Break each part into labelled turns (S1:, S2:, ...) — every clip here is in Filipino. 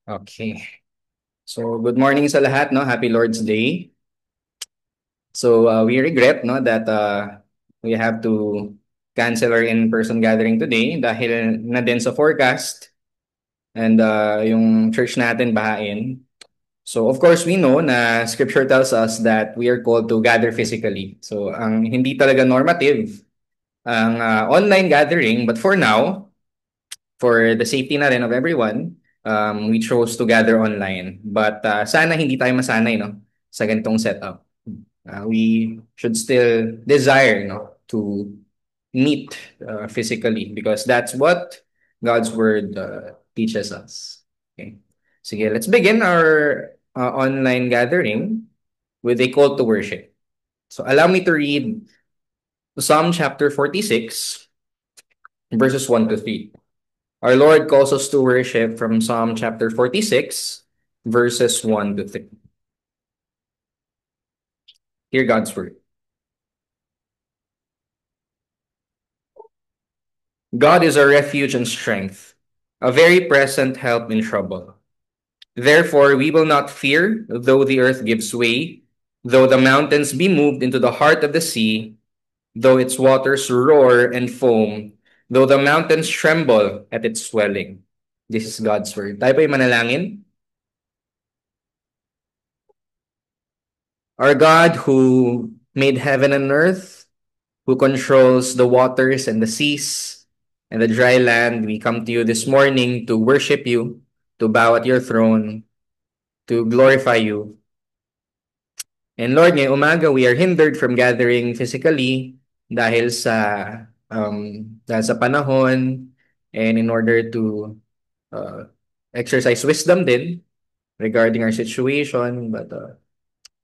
S1: Okay. So, good morning sa lahat, no? Happy Lord's Day. So, we regret, no, that we have to cancel our in-person gathering today dahil na din sa forecast and yung church natin bahain. So, of course, we know na scripture tells us that we are called to gather physically. So, ang hindi talaga normative ang online gathering, but for now, for the safety na rin of everyone, we chose to gather online. But sana hindi tayo masanay, no, sa ganitong setup. We should still desire, no, to meet physically because that's what God's word teaches us. Okay. Sige, let's begin our online gathering with a call to worship. So allow me to read Psalm chapter 46, verses 1 to 3. Our Lord calls us to worship from Psalm chapter 46, verses 1 to 3. Hear God's word. God is our refuge and strength, a very present help in trouble. Therefore, we will not fear, though the earth gives way, though the mountains be moved into the heart of the sea, though its waters roar and foam, though the mountains tremble at its swelling. This is God's word. Tayo po'y manalangin. Our God who made heaven and earth, who controls the waters and the seas and the dry land, we come to you this morning to worship you, to bow at your throne, to glorify you. And Lord, ngayong umaga, we are hindered from gathering physically dahil sa panahon and in order to uh, exercise wisdom din regarding our situation. But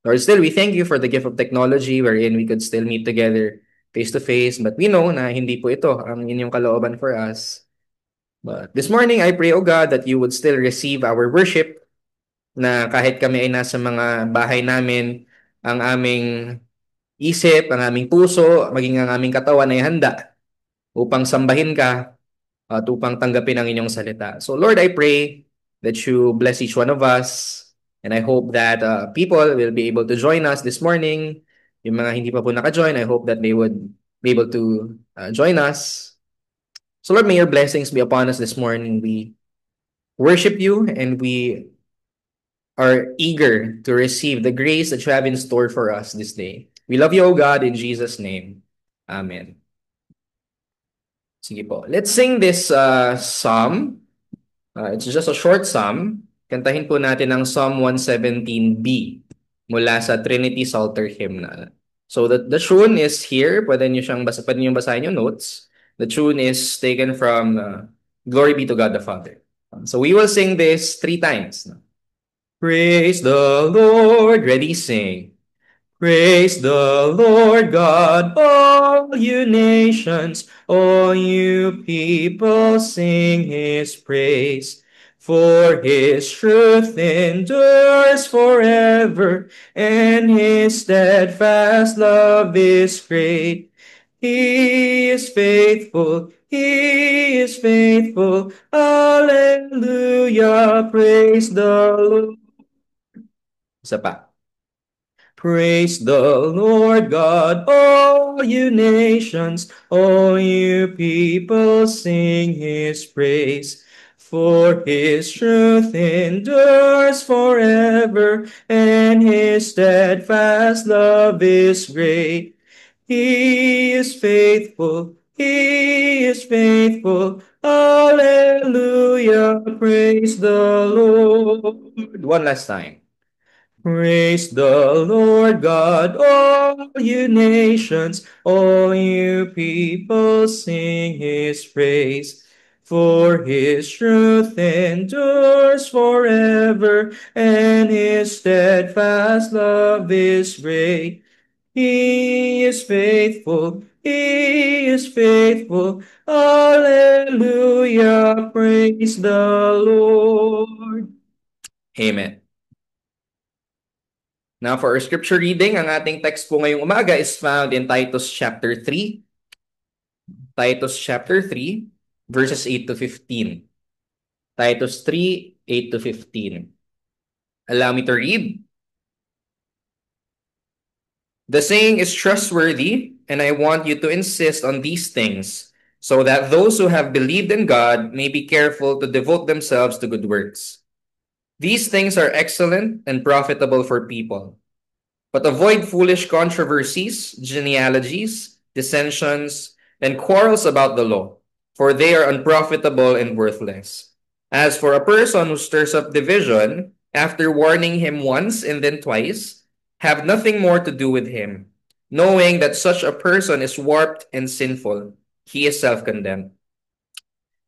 S1: Lord, still, we thank you for the gift of technology wherein we could still meet together face to face. But we know na hindi po ito ang inyong kalooban for us. But this morning, I pray, O God, that you would still receive our worship na kahit kami ay nasa mga bahay namin, ang aming isip, ang aming puso, maging ang aming katawan ay handa upang sambahin ka at upang tanggapin ang inyong salita. So Lord, I pray that you bless each one of us and I hope that people will be able to join us this morning. Yung mga hindi pa po naka-join, I hope that they would be able to join us. So Lord, may your blessings be upon us this morning. We worship you and we are eager to receive the grace that you have in store for us this day. We love you, O God, in Jesus' name. Amen. Sige po. Let's sing this psalm. It's just a short psalm. Kantahin po natin ang Psalm 117b mula sa Trinity Psalter Hymnal. So the tune is here. Pwede niyo basahin yung notes. The tune is taken from Glory be to God the Father. So we will sing this 3 times. Praise the Lord. Ready, sing. Praise the Lord God, all you nations, all you people, sing his praise. For his truth endures forever, and his steadfast love is great. He is faithful, he is faithful. Hallelujah, praise the Lord. Isa pa. Praise the Lord God, all you nations, all you people, sing his praise. For his truth endures forever, and his steadfast love is great. He is faithful, he is faithful. Hallelujah, praise the Lord. One last time. Praise the Lord God, all you nations, all you people, sing his praise. For his truth endures forever, and his steadfast love is great. He is faithful, he is faithful. Hallelujah, praise the Lord. Amen. Now, for our scripture reading, ang ating text po ngayong umaga is found in Titus chapter 3. Titus chapter 3, verses 8 to 15. Titus 3, 8 to 15. Allow me to read. The saying is trustworthy, and I want you to insist on these things, so that those who have believed in God may be careful to devote themselves to good works. These things are excellent and profitable for people. But avoid foolish controversies, genealogies, dissensions, and quarrels about the law, for they are unprofitable and worthless. As for a person who stirs up division, after warning him once and then twice, have nothing more to do with him, knowing that such a person is warped and sinful. He is self-condemned.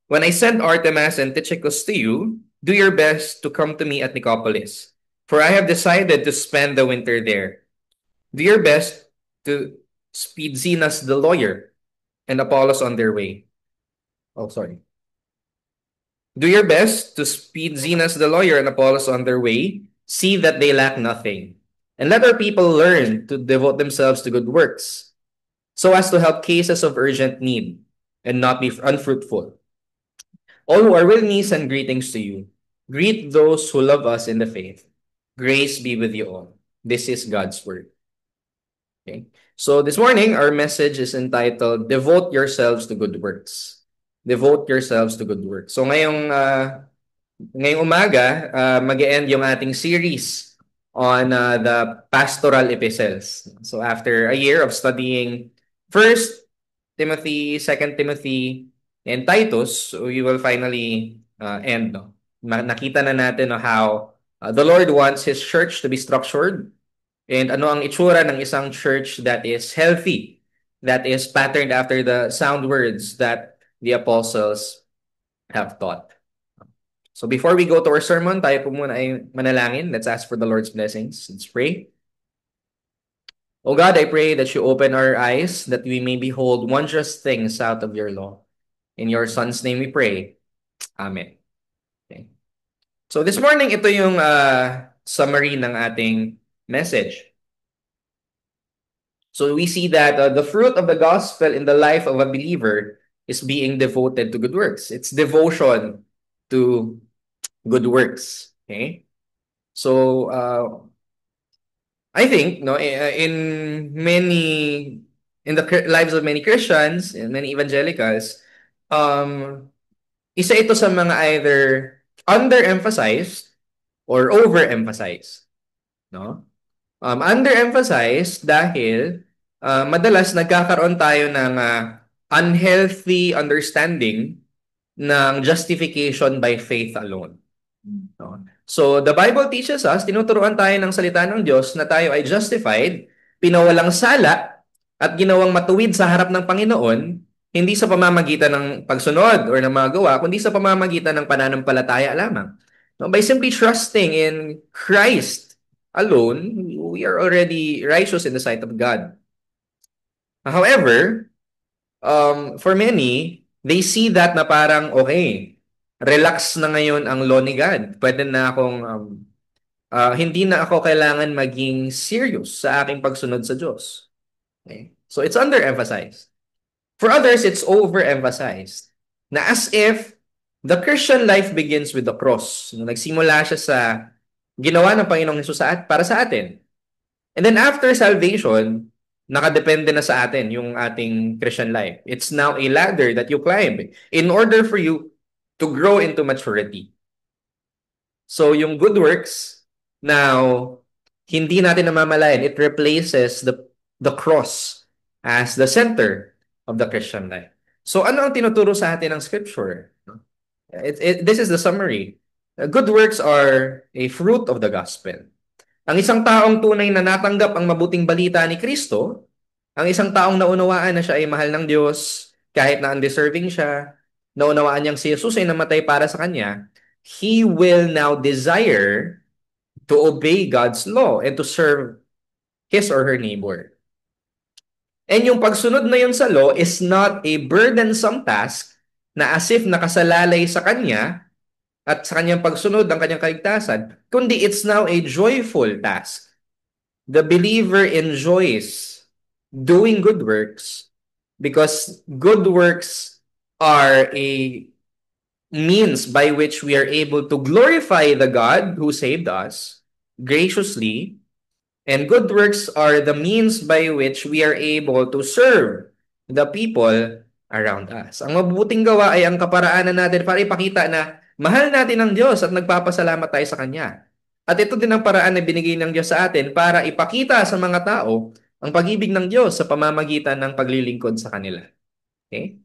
S1: When I send Artemas and Tychicus to you, do your best to come to me at Nicopolis, for I have decided to spend the winter there. Do your best to speed Zenas the lawyer and Apollos on their way. Oh, sorry. Do your best to speed Zenas the lawyer and Apollos on their way. See that they lack nothing. And let our people learn to devote themselves to good works, so as to help cases of urgent need and not be unfruitful. All who are with me send greetings to you. Greet those who love us in the faith. Grace be with you all. This is God's word. Okay. So this morning, our message is entitled, Devote Yourselves to Good Works. Devote yourselves to good works. So ngayong umaga, mag-e-end yung ating series on the pastoral epistles. So after a year of studying First Timothy, Second Timothy, and Titus, we will finally end. No? Nakita na natin how the Lord wants His church to be structured, and ano ang itsura ng isang church that is healthy, that is patterned after the sound words that the apostles have taught. So before we go to our sermon, tayo po muna ay manalangin. Let's ask for the Lord's blessings. Let's pray. O God, I pray that you open our eyes, that we may behold wondrous things out of your law. In your Son's name we pray. Amen. Okay. So this morning, ito yung summary ng ating message. So we see that the fruit of the gospel in the life of a believer is being devoted to good works. It's devotion to good works. Okay? So I think in the lives of many Christians and many evangelicals, isa ito sa mga either underemphasized or overemphasized, no? Underemphasized dahil madalas nagkakaroon tayo ng unhealthy understanding ng justification by faith alone. No? So, the Bible teaches us, tinuturuan tayo ng salita ng Diyos na tayo ay justified, pinawalang sala, at ginawang matuwid sa harap ng Panginoon, hindi sa pamamagitan ng pagsunod or ng mga gawa, kundi sa pamamagitan ng pananampalataya lamang. No? By simply trusting in Christ alone, we are already righteous in the sight of God. However, for many, they see that na parang, okay, relax na ngayon ang law ni God. Pwede na akong, hindi na ako kailangan maging serious sa aking pagsunod sa Diyos. Okay? So it's underemphasized. For others, it's overemphasized. Na as if the Christian life begins with the cross. Nagsimula siya sa ginawa ng Panginoong Hesus para sa atin. And then after salvation, nakadepende na sa atin yung ating Christian life. It's now a ladder that you climb in order for you to grow into maturity. So yung good works, now, hindi natin namamalayan. It replaces the cross as the center of the Christian life. So ano ang tinuturo sa atin ng Scripture? This is the summary. Good works are a fruit of the gospel. Ang isang taong tunay na natanggap ang mabuting balita ni Kristo, ang isang taong naunawaan na siya ay mahal ng Diyos, kahit na undeserving siya, naunawaan niyang si Jesus ay namatay para sa kanya, he will now desire to obey God's law and to serve his or her neighbor. And yung pagsunod na yun sa law is not a burdensome task na as if nakasalalay sa kanya at sa kanyang pagsunod ng kanyang kaligtasan, kundi it's now a joyful task. The believer enjoys doing good works because good works are a means by which we are able to glorify the God who saved us graciously, and good works are the means by which we are able to serve the people around us. Ang mabubuting gawa ay ang kaparaanan natin para ipakita na mahal natin ang Diyos at nagpapasalamat tayo sa Kanya. At ito din ang paraan na binigay ng Diyos sa atin para ipakita sa mga tao ang pag-ibig ng Diyos sa pamamagitan ng paglilingkod sa kanila. Okay?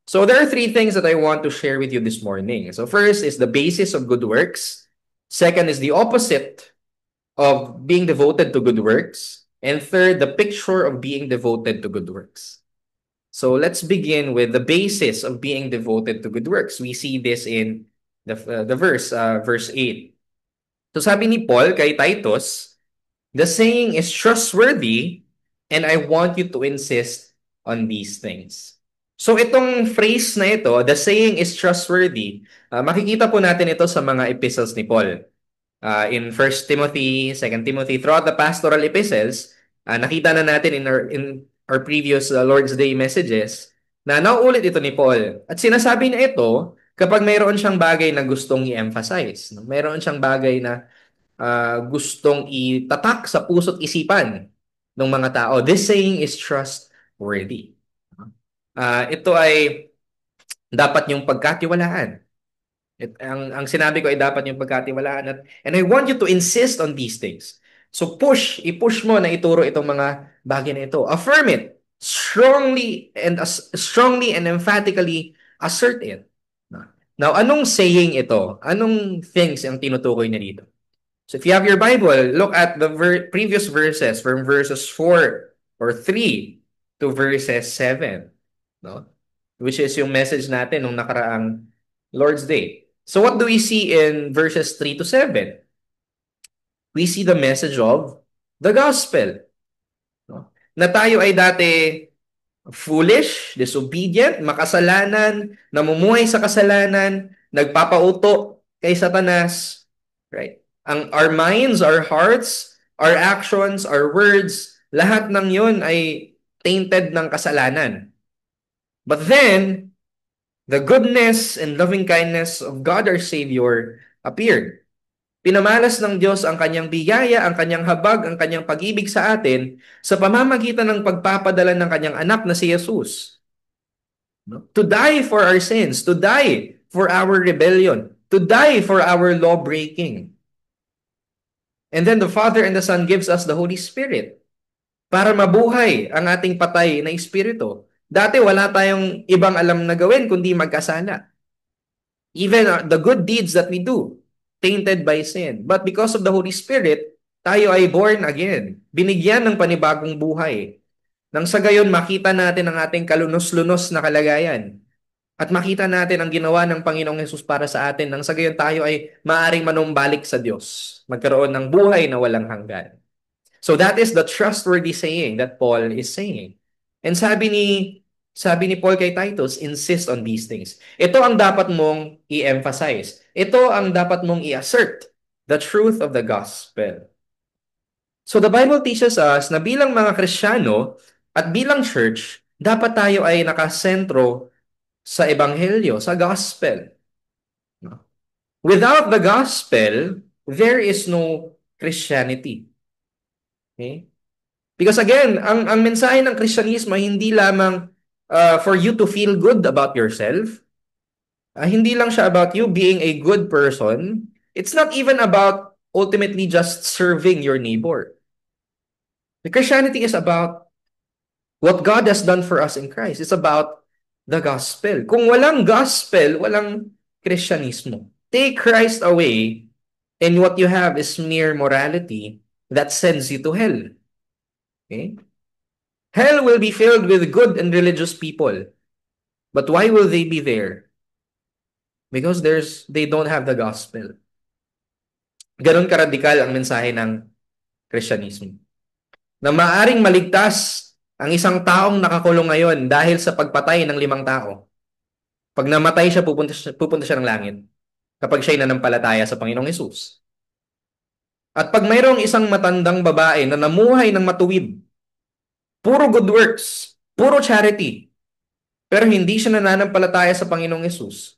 S1: So there are three things that I want to share with you this morning. So first is the basis of good works. Second is the opposite of being devoted to good works. And third, the picture of being devoted to good works. So let's begin with the basis of being devoted to good works. We see this in the verse 8. So sabi ni Paul kay Titus, the saying is trustworthy and I want you to insist on these things. So itong phrase na ito, the saying is trustworthy, makikita po natin ito sa mga epistles ni Paul. In 1 Timothy, 2 Timothy, throughout the pastoral epistles, nakita na natin in our previous Lord's Day messages na nauulit ito ni Paul. At sinasabi niya ito kapag mayroon siyang bagay na gustong i-emphasize. No? Mayroon siyang bagay na gustong itatak sa puso't isipan ng mga tao. This saying is trustworthy. Ito ay dapat yung pagkatiwalaan. Ang sinabi ko ay dapat yung pagkatiwalaan. And I want you to insist on these things. So i-push mo na ituro itong mga bagay na ito. Affirm it. Strongly and emphatically assert it. Now, anong saying ito? Anong things ang tinutukoy niya dito? So if you have your Bible, look at the previous verses from verses 4 or 3 to verses 7. No? Which is yung message natin nung nakaraang Lord's Day. So what do we see in verses 3 to 7? We see the message of the gospel. No? Na tayo ay dati foolish, disobedient, makasalanan, namumuhay sa kasalanan, nagpapauto kay Satanas, right? Our minds, our hearts, our actions, our words, lahat ng yun ay tainted ng kasalanan. But then, the goodness and loving kindness of God our Savior appeared. Pinamalas ng Diyos ang kanyang biyaya, ang kanyang habag, ang kanyang pag-ibig sa atin sa pamamagitan ng pagpapadala ng kanyang anak na si Jesus. To die for our sins, to die for our rebellion, to die for our law-breaking. And then the Father and the Son gives us the Holy Spirit para mabuhay ang ating patay na espiritu. Dati wala tayong ibang alam na gawin kundi magkasala. Even the good deeds that we do, tainted by sin. But because of the Holy Spirit, tayo ay born again. Binigyan ng panibagong buhay. Nang sa gayon, makita natin ang ating kalunos-lunos na kalagayan. At makita natin ang ginawa ng Panginoong Hesus para sa atin. Nang sa gayon, tayo ay maaaring manumbalik sa Diyos. Magkaroon ng buhay na walang hanggan. So that is the trustworthy saying that Paul is saying. And sabi ni Paul kay Titus, insist on these things. Ito ang dapat mong i-emphasize. Ito ang dapat mong i-assert, the truth of the gospel. So the Bible teaches us na bilang mga Kristiyano at bilang church, dapat tayo ay nakasentro sa ebanghelyo, sa gospel. Without the gospel, there is no Christianity. Okay? Because again, ang mensahe ng Kristyanismo hindi lamang for you to feel good about yourself. Hindi lang siya about you being a good person. It's not even about ultimately just serving your neighbor. The Christianity is about what God has done for us in Christ. It's about the gospel. Kung walang gospel, walang Kristyanismo. Take Christ away, and what you have is mere morality that sends you to hell. Okay? Hell will be filled with good and religious people. But why will they be there? Because they don't have the gospel. Ganon karadikal ang mensahe ng Kristyanismo. Na maaring maligtas ang isang taong nakakulong ngayon dahil sa pagpatay ng 5 tao. Pag namatay siya, pupunta siya ng langit. Kapag siya'y nanampalataya sa Panginoong Hesus. At pag mayroong isang matandang babae na namuhay ng matuwid, puro good works, puro charity, pero hindi siya nananampalataya sa Panginoong Hesus,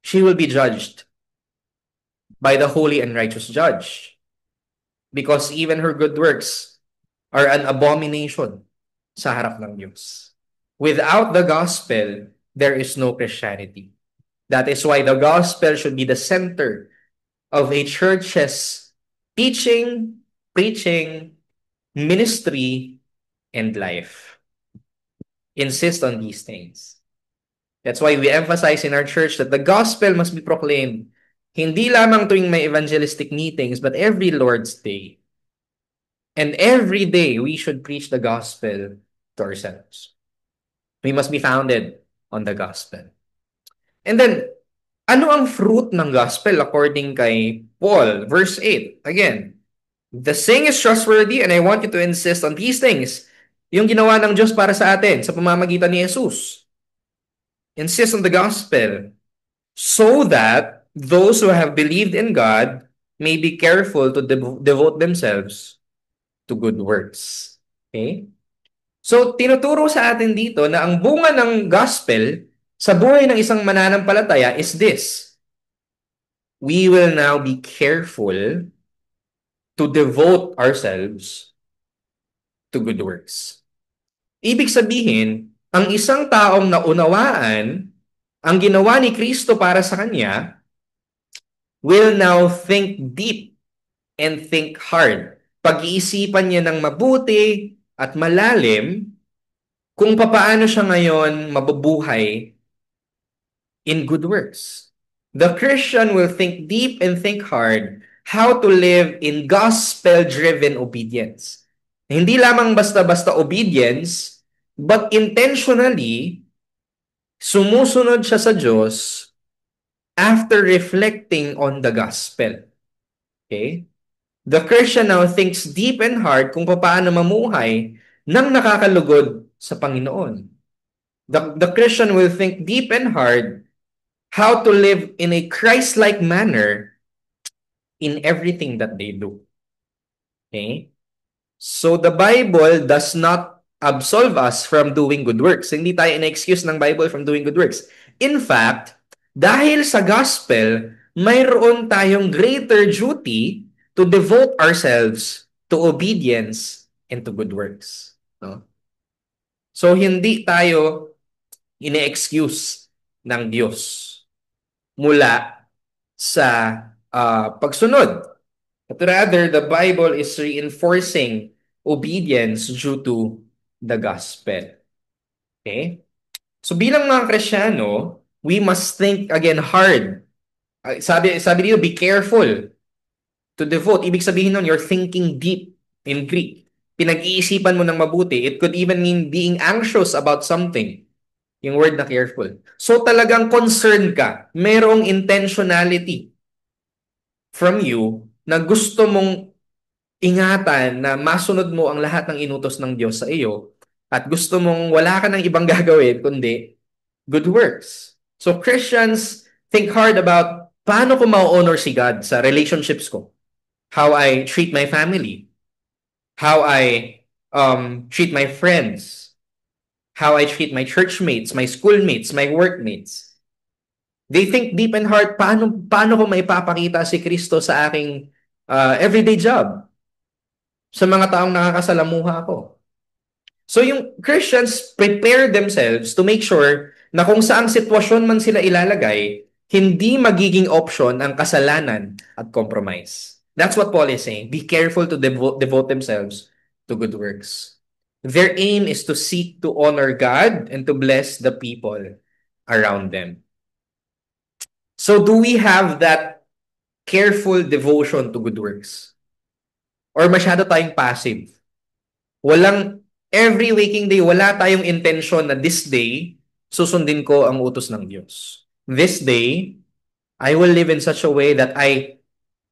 S1: she will be judged by the holy and righteous judge, because even her good works are an abomination sa harap ng Diyos. Without the gospel, there is no Christianity. That is why the gospel should be the center of a church's teaching, preaching, ministry, and life. Insist on these things. That's why we emphasize in our church that the gospel must be proclaimed hindi lamang tuwing may evangelistic meetings, but every Lord's Day. And every day, we should preach the gospel to ourselves. We must be founded on the gospel. And then, ano ang fruit ng gospel according kay Paul? Verse 8, again, the saying is trustworthy and I want you to insist on these things. Yung ginawa ng Diyos para sa atin sa pamamagitan ni Jesus. Insist on the gospel so that those who have believed in God may be careful to devote themselves to good works. Okay? So, tinuturo sa atin dito na ang bunga ng gospel sa buhay ng isang mananampalataya is this. We will now be careful to devote ourselves to good works. Ibig sabihin, ang isang taong naunawaan ang ginawa ni Kristo para sa kanya will now think deep and think hard. Pag-iisipan niya ng mabuti at malalim kung papaano siya ngayon mabubuhay in good works. The Christian will think deep and think hard how to live in gospel-driven obedience. Hindi lamang basta-basta obedience, but intentionally, sumusunod siya sa Diyos after reflecting on the gospel. Okay? The Christian now thinks deep and hard kung paano mamuhay nang nakakalugod sa Panginoon. The Christian will think deep and hard how to live in a Christ-like manner in everything that they do. Okay? So the Bible does not absolve us from doing good works. Hindi tayo in-excuse ng Bible from doing good works. In fact, dahil sa gospel, mayroon tayong greater duty to devote ourselves to obedience and to good works. No? So hindi tayo ine-excuse ng Diyos mula sa pagsunod. But rather, the Bible is reinforcing obedience due to the gospel. Okay? So bilang mga Kristiyano, we must think again hard. Sabi dito, be careful to devote. Ibig sabihin nun, you're thinking deep in Greek. Pinag-iisipan mo ng mabuti. It could even mean being anxious about something. Yung word na careful. So talagang concerned ka. Merong intentionality from you na gusto mong ingatan na masunod mo ang lahat ng inutos ng Diyos sa iyo at gusto mong wala ka ng ibang gagawin kundi good works. So Christians think hard about paano ko ma-honor si God sa relationships ko. How I treat my family. How I treat my friends. How I treat my churchmates, my schoolmates, my workmates. They think deep and hard, paano ko maipapakita si Kristo sa aking everyday job? Sa mga taong nakakasalamuha ko. So yung Christians prepare themselves to make sure na kung saang sitwasyon man sila ilalagay, hindi magiging option ang kasalanan at compromise. That's what Paul is saying. Be careful to devote themselves to good works. Their aim is to seek to honor God and to bless the people around them. So do we have that careful devotion to good works? Or masyado tayong passive? Every waking day, wala tayong intention na this day, susundin ko ang utos ng Diyos. This day, I will live in such a way that I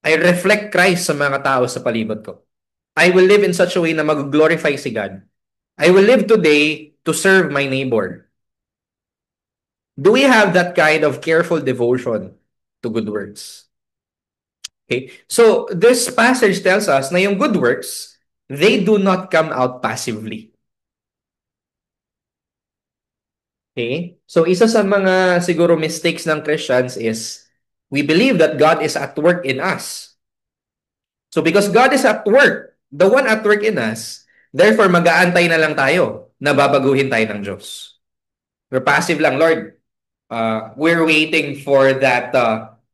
S1: reflect Christ sa mga tao sa palibot ko. I will live in such a way na mag-glorify si God. I will live today to serve my neighbor. Do we have that kind of careful devotion to good works? Okay. So, this passage tells us na yung good works, they do not come out passively. Okay? So isa sa mga siguro mistakes ng Christians is we believe that God is at work in us. So because God is at work, the one at work in us, therefore mag-aantay na lang tayo na babaguhin tayo ng Diyos. We're passive lang, Lord. We're waiting for that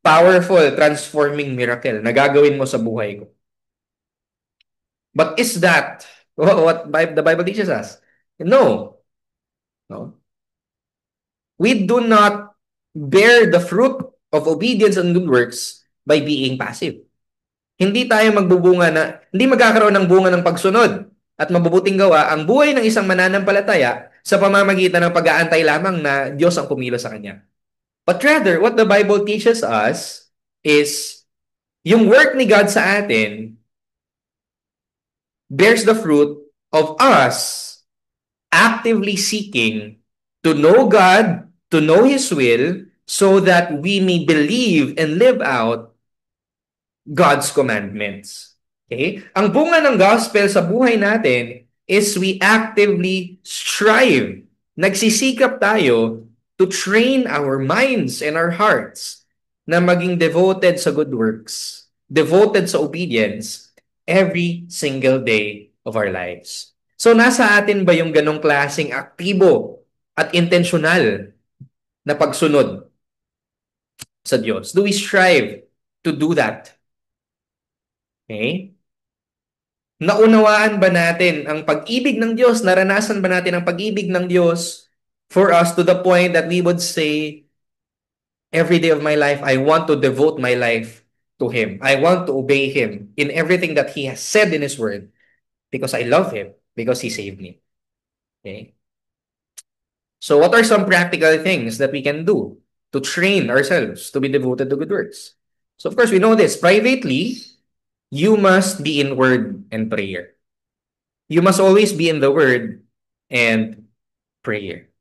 S1: powerful transforming miracle na gagawin mo sa buhay ko. But is that what the Bible teaches us? No. No. We do not bear the fruit of obedience and good works by being passive. Hindi tayo magbubunga na, hindi magkakaroon ng bunga ng pagsunod at mabubuting gawa ang buhay ng isang mananampalataya sa pamamagitan ng pag-aantay lamang na Diyos ang kumilos sa kanya. But rather, what the Bible teaches us is yung work ni God sa atin bears the fruit of us actively seeking to know God, to know His will, so that we may believe and live out God's commandments. Okay? Ang bunga ng gospel sa buhay natin is we actively strive. Nagsisikap tayo to train our minds and our hearts na maging devoted sa good works, devoted sa obedience every single day of our lives. So nasa atin ba yung ganong klaseng aktibo at intentional na pagsunod sa Diyos? Do we strive to do that? Okay? Naunawaan ba natin ang pag-ibig ng Diyos? Naranasan ba natin ang pag-ibig ng Diyos for us to the point that we would say, every day of my life, I want to devote my life to Him. I want to obey Him in everything that He has said in His Word because I love Him, because He saved me. Okay? So what are some practical things that we can do to train ourselves to be devoted to good works? So of course, we know this. Privately, you must be in word and prayer. You must always be in the word and prayer.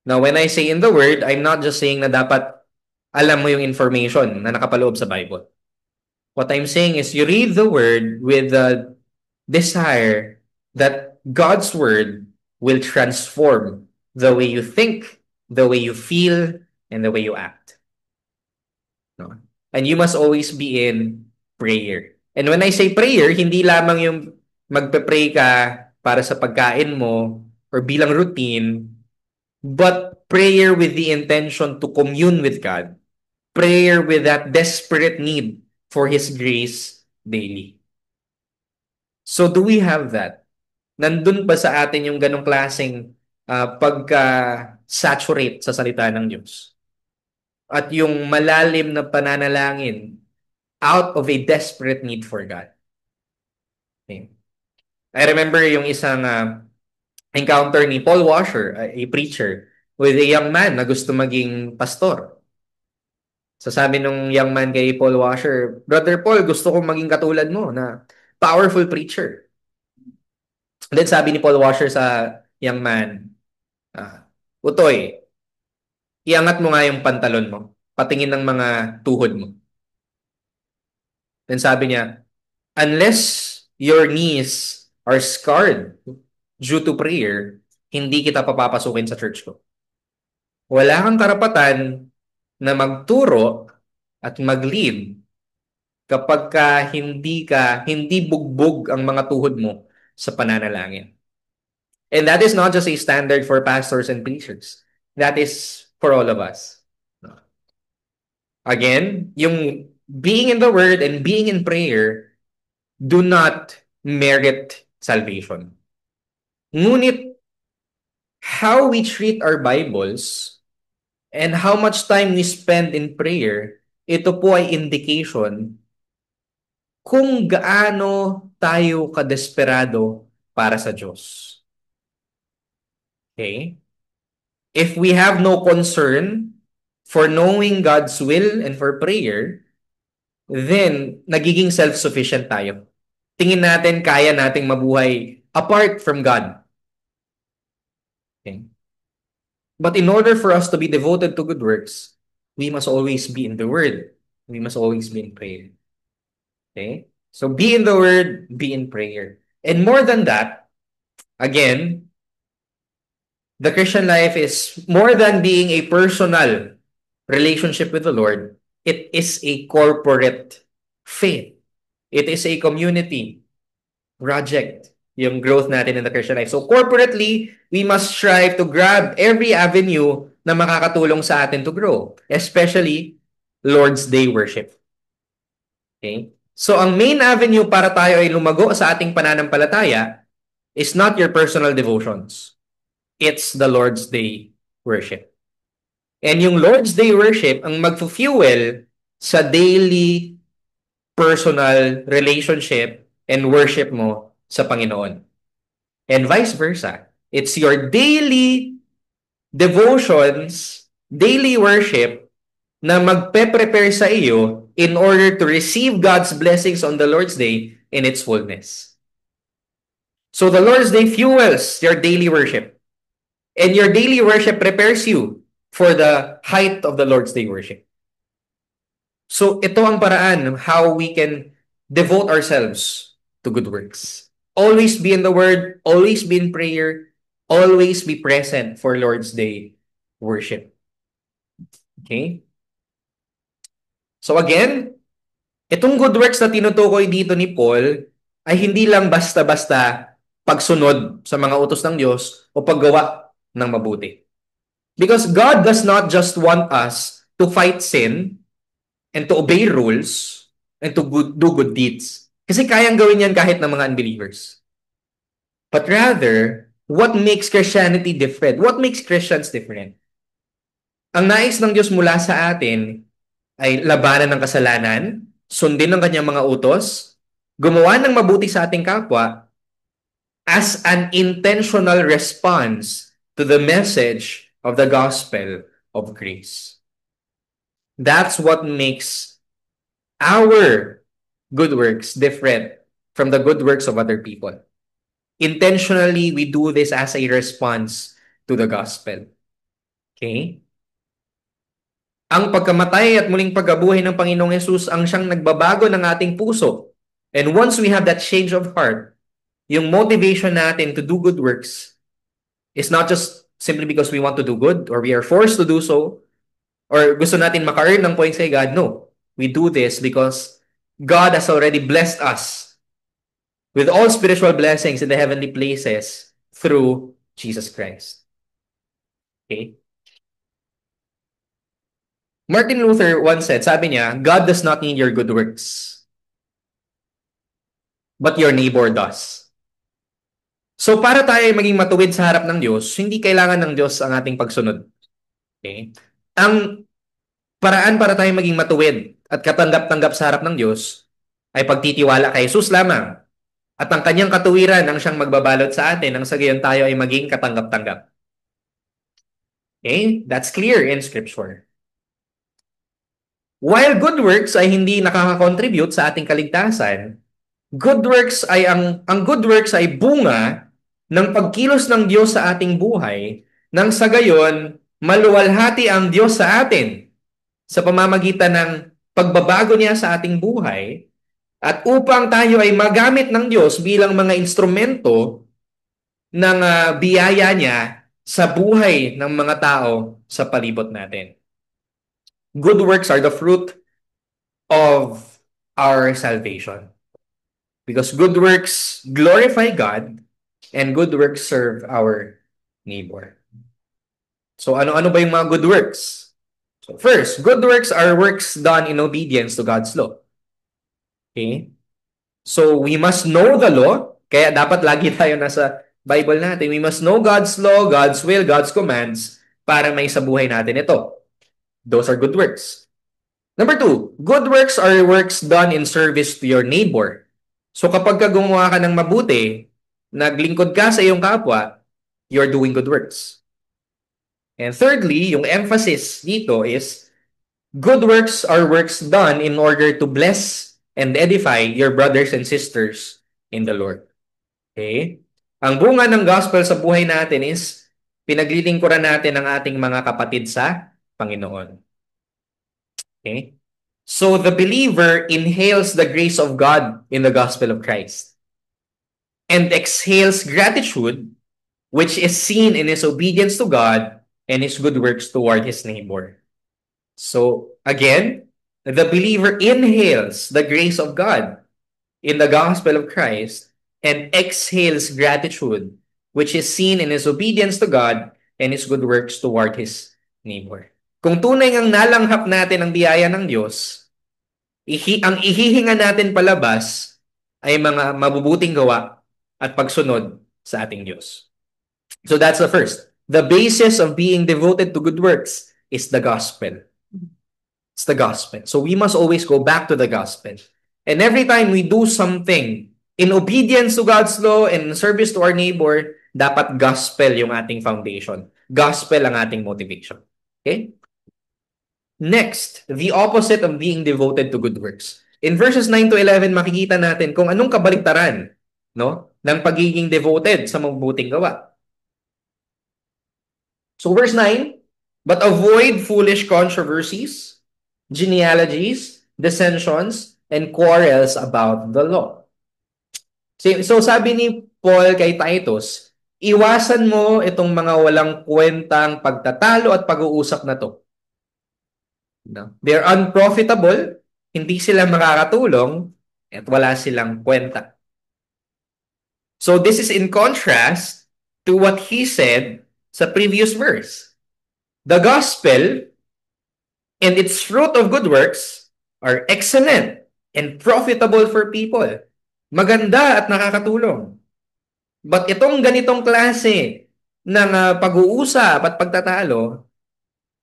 S1: Now, when I say in the word, I'm not just saying na dapat alam mo yung information na nakapaloob sa Bible. What I'm saying is you read the word with the desire that God's word will transform the way you think, the way you feel, and the way you act. No? And you must always be in prayer. And when I say prayer, hindi lamang yung magpe-pray ka para sa pagkain mo or bilang routine, but prayer with the intention to commune with God. Prayer with that desperate need for His grace daily. So do we have that? Nandun ba sa atin yung ganong klaseng pagka-saturate sa salita ng Diyos? At yung malalim na pananalangin out of a desperate need for God. Okay. I remember yung isang encounter ni Paul Washer, a preacher, with a young man na gusto maging pastor. So sabi nung young man kay Paul Washer, Brother Paul, gusto kong maging katulad mo na powerful preacher. And then sabi ni Paul Washer sa young man, Utoy, iangat mo nga yung pantalon mo. Patingin ng mga tuhod mo. Then sabi niya, unless your knees are scarred due to prayer, hindi kita papapasukin sa church ko. Wala kang karapatan na magturo at mag-lead kapag hindi bugbog ang mga tuhod mo sa pananalangin. And that is not just a standard for pastors and preachers. That is for all of us. Again, yung being in the Word and being in prayer do not merit salvation. Ngunit, how we treat our Bibles and how much time we spend in prayer, ito po ay indication kung gaano tayo kadesperado para sa Diyos. Okay? If we have no concern for knowing God's will and for prayer, then nagiging self-sufficient tayo. Tingin natin kaya nating mabuhay apart from God. Okay? But in order for us to be devoted to good works, we must always be in the Word. We must always be in prayer. Okay? So be in the Word, be in prayer. And more than that, again, The Christian life is more than being a personal relationship with the Lord. It is a corporate faith. It is a community project, yung growth natin in the Christian life. So corporately, we must strive to grab every avenue na makakatulong sa atin to grow, especially Lord's Day worship. Okay? So ang main avenue para tayo ay lumago sa ating pananampalataya is not your personal devotions. It's the Lord's Day worship. And yung Lord's Day worship ang magfu-fuel sa daily personal relationship and worship mo sa Panginoon. And vice versa. It's your daily devotions, daily worship na magpe-prepare sa iyo in order to receive God's blessings on the Lord's Day in its fullness. So the Lord's Day fuels your daily worship. And your daily worship prepares you for the height of the Lord's Day worship. So ito ang paraan how we can devote ourselves to good works. Always be in the Word, always be in prayer, always be present for Lord's Day worship. Okay? So again, itong good works na tinutukoy dito ni Paul ay hindi lang basta-basta pagsunod sa mga utos ng Diyos o paggawa ng mabuti. Because God does not just want us to fight sin and to obey rules and to do good deeds. Kasi kayang gawin yan kahit ng mga unbelievers. But rather, what makes Christianity different? What makes Christians different? Ang nais ng Diyos mula sa atin ay labanan ng kasalanan, sundin ang kanyang mga utos, gumawa ng mabuti sa ating kapwa as an intentional response to the message of the gospel of grace. That's what makes our good works different from the good works of other people. Intentionally, we do this as a response to the gospel. Okay? Ang pagkamatay at muling pagkabuhay ng Panginoong Yesus ang siyang nagbabago ng ating puso. And once we have that change of heart, yung motivation natin to do good works is not just simply because we want to do good or we are forced to do so or gusto natin maka-earn ng points kay God. No. We do this because God has already blessed us with all spiritual blessings in the heavenly places through Jesus Christ. Okay? Martin Luther once said, sabi niya, God does not need your good works, but your neighbor does. So para tayo maging matuwid sa harap ng Diyos, hindi kailangan ng Diyos ang ating pagsunod. Okay? Ang paraan para tayo maging matuwid at katanggap-tanggap sa harap ng Diyos ay pagtitiwala kay Jesus lamang. At ang kanyang katuwiran ang siyang magbabalot sa atin nang sa gayon tayo ay maging katanggap-tanggap. Okay? That's clear in Scripture. While good works ay hindi nakaka-contribute sa ating kaligtasan, good works ay ang good works ay bunga ng pagkilos ng Diyos sa ating buhay nang sa gayon maluwalhati ang Diyos sa atin sa pamamagitan ng pagbabago niya sa ating buhay at upang tayo ay magamit ng Diyos bilang mga instrumento ng biyaya niya sa buhay ng mga tao sa palibot natin. Good works are the fruit of our salvation. Because good works glorify God and good works serve our neighbor. So ano-ano ba yung mga good works? So first, good works are works done in obedience to God's law. Okay? So we must know the law. Kaya dapat lagi tayo nasa Bible natin. We must know God's law, God's will, God's commands para may sa buhay natin ito. Those are good works. Number 2, good works are works done in service to your neighbor. So kapag gumawa ka ng mabuti, naglingkod ka sa iyong kapwa, you're doing good works. And thirdly, yung emphasis dito is, good works are works done in order to bless and edify your brothers and sisters in the Lord. Okay? Ang bunga ng gospel sa buhay natin is, pinaglilingkuran natin ang ating mga kapatid sa Panginoon. Okay? So the believer inhales the grace of God in the gospel of Christ and exhales gratitude which is seen in his obedience to God and his good works toward his neighbor. So, again, the believer inhales the grace of God in the gospel of Christ and exhales gratitude, which is seen in his obedience to God and his good works toward his neighbor. Kung tunay ang nalanghap natin ang biyaya ng Diyos, ang ihihinga natin palabas ay mga mabubuting gawa at pagsunod sa ating Diyos. So that's the first. The basis of being devoted to good works is the gospel. It's the gospel. So we must always go back to the gospel. And every time we do something in obedience to God's law and in service to our neighbor, dapat gospel yung ating foundation. Gospel ang ating motivation. Okay? Next, the opposite of being devoted to good works. In verses 9 to 11, makikita natin kung anong kabaliktaran, no, ng pagiging devoted sa mabubuting gawa. So verse 9, but avoid foolish controversies, genealogies, dissensions, and quarrels about the law. So sabi ni Paul kay Titus, iwasan mo itong mga walang kwentang pagtatalo at pag-uusap na to. No? They're unprofitable, hindi sila makakatulong, at wala silang kwenta. So this is in contrast to what he said sa previous verse. The gospel and its fruit of good works are excellent and profitable for people. Maganda at nakakatulong. But itong ganitong klase ng pag-uusap at pagtatalo,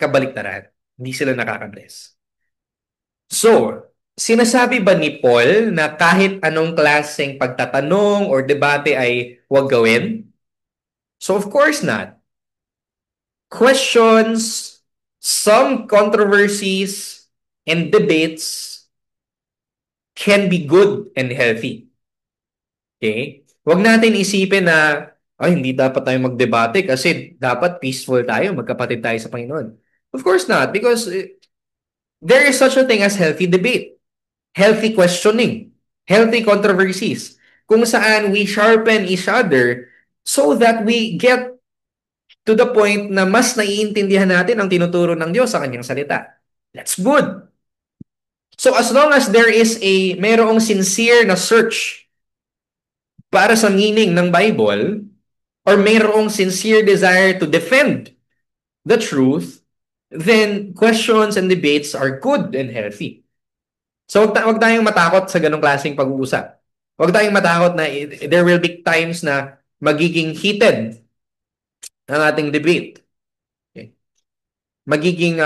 S1: kabaliktaran. Hindi sila nakaka-bless. So, sinasabi ba ni Paul na kahit anong klaseng pagtatanong or debate ay huwag gawin? So, of course not. Questions, some controversies, and debates can be good and healthy. Okay? Huwag natin isipin na ay, hindi dapat tayo magdebate kasi dapat peaceful tayo, magkapatid tayo sa Panginoon. Of course not, because there is such a thing as healthy debate, healthy questioning, healthy controversies, kung saan we sharpen each other so that we get to the point na mas naiintindihan natin ang tinuturo ng Diyos sa kanyang salita. That's good. So as long as there is mayroong sincere na search para sa meaning ng Bible, or mayroong sincere desire to defend the truth, then questions and debates are good and healthy. So wag tayong matakot sa ganong klaseng pag-uusap. Wag tayong matakot na there will be times na magiging heated ang ating debate. Okay. Magiging